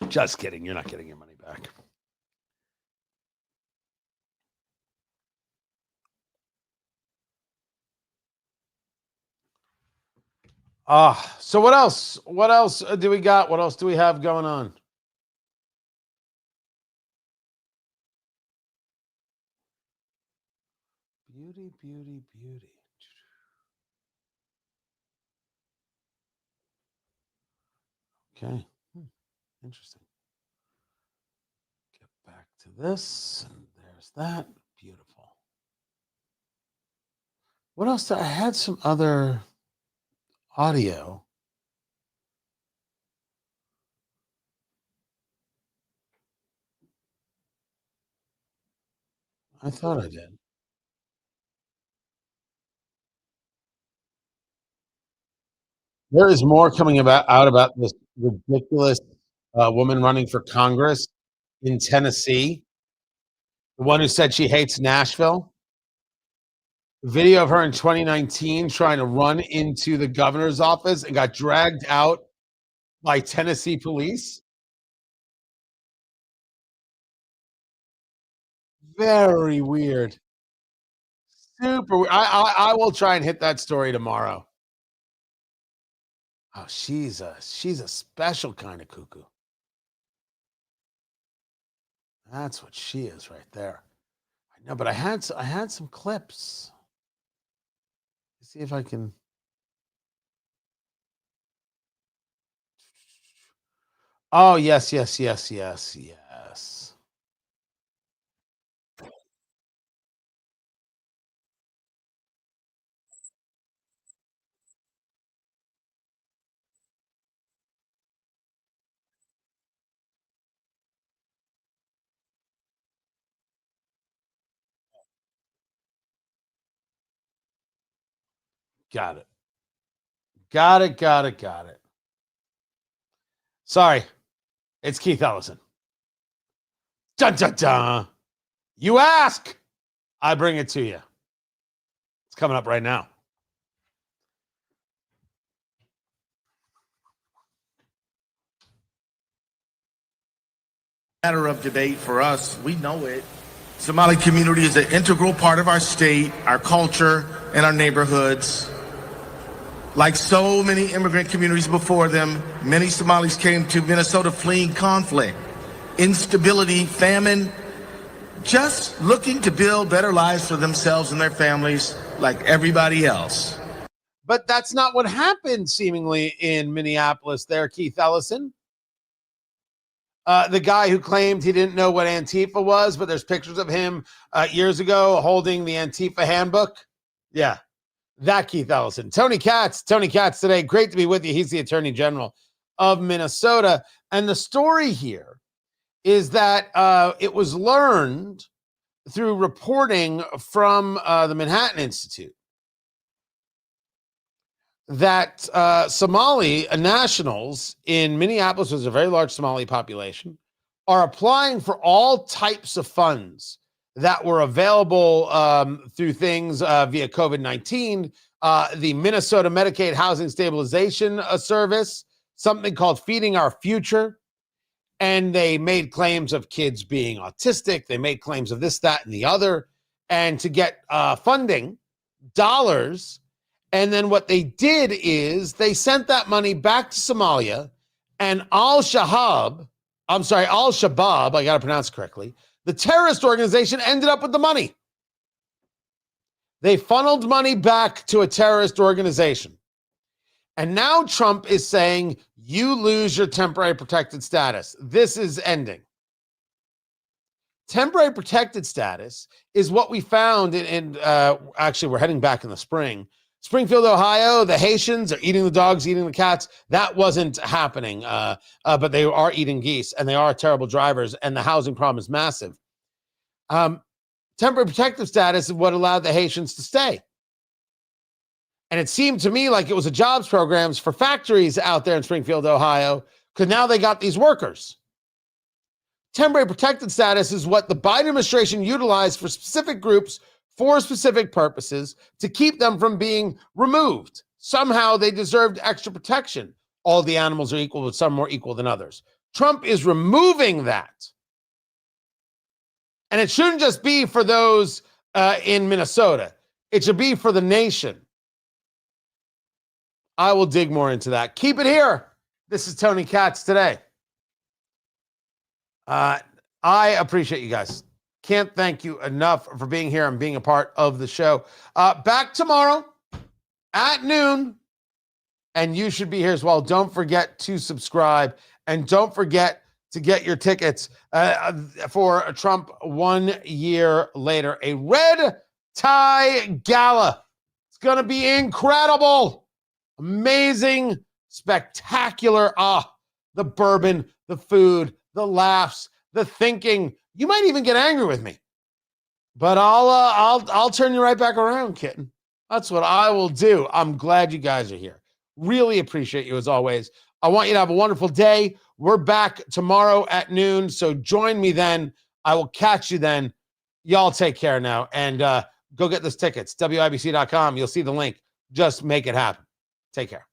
A: Just kidding. You're not getting your money back. So what else? What else do we got? What else do we have going on? Beauty, beauty, beauty. Okay. Interesting. Get back to this. And there's that. Beautiful. What else? I had some other audio. I thought I did. There is more coming out about this ridiculous woman running for Congress in Tennessee. The one who said she hates Nashville. The video of her in 2019 trying to run into the governor's office and got dragged out by Tennessee police. Very weird. Super weird. I will try and hit that story tomorrow. Oh, she's a special kind of cuckoo. That's what she is right there. I know, but I had some clips. Let's see if I can. Oh, yes. Got it. Got it. Sorry. It's Keith Ellison. Dun, dun, dun. You ask, I bring it to you. It's coming up right now.
R: Matter of debate for us, we know it. Somali community is an integral part of our state, our culture, and our neighborhoods. Like so many immigrant communities before them, many Somalis came to Minnesota fleeing conflict, instability, famine, just looking to build better lives for themselves and their families like everybody else.
A: But that's not what happened, seemingly, in Minneapolis there, Keith Ellison. The guy who claimed he didn't know what Antifa was, but there's pictures of him years ago holding the Antifa handbook. Yeah, that Keith Ellison. Tony Katz today. Great to be with you. He's the Attorney General of Minnesota. And the story here is that it was learned through reporting from the Manhattan Institute that Somali nationals in Minneapolis, was a very large Somali population, are applying for all types of funds that were available through things via COVID-19, the Minnesota Medicaid Housing Stabilization Service, something called Feeding Our Future. And they made claims of kids being autistic. They made claims of this, that, and the other. And to get funding, dollars. And then what they did is they sent that money back to Somalia, and Al-Shabaab, I got to pronounce it correctly, the terrorist organization ended up with the money. They funneled money back to a terrorist organization. And now Trump is saying, you lose your temporary protected status. This is ending. Temporary protected status is what we found in actually, we're heading back in the spring. Springfield, Ohio, the Haitians are eating the dogs, eating the cats. That wasn't happening, but they are eating geese, and they are terrible drivers, and the housing problem is massive. Temporary protective status is what allowed the Haitians to stay. And it seemed to me like it was a jobs programs for factories out there in Springfield, Ohio, because now they got these workers. Temporary protected status is what the Biden administration utilized for specific groups for specific purposes to keep them from being removed. Somehow they deserved extra protection. All the animals are equal, but some more equal than others. Trump is removing that. And it shouldn't just be for those in Minnesota. It should be for the nation. I will dig more into that. Keep it here. This is Tony Katz today. I appreciate you guys. Can't thank you enough for being here and being a part of the show. Back tomorrow at noon, and you should be here as well. Don't forget to subscribe, and don't forget to get your tickets for Trump 1 year later. A red tie gala. It's going to be incredible. Amazing, spectacular. The bourbon, the food, the laughs, the thinking. You might even get angry with me, but I'll turn you right back around, kitten. That's what I will do. I'm glad you guys are here. Really appreciate you as always. I want you to have a wonderful day. We're back tomorrow at noon, so join me then. I will catch you then. Y'all take care now, and go get those tickets. WIBC.com. You'll see the link. Just make it happen. Take care.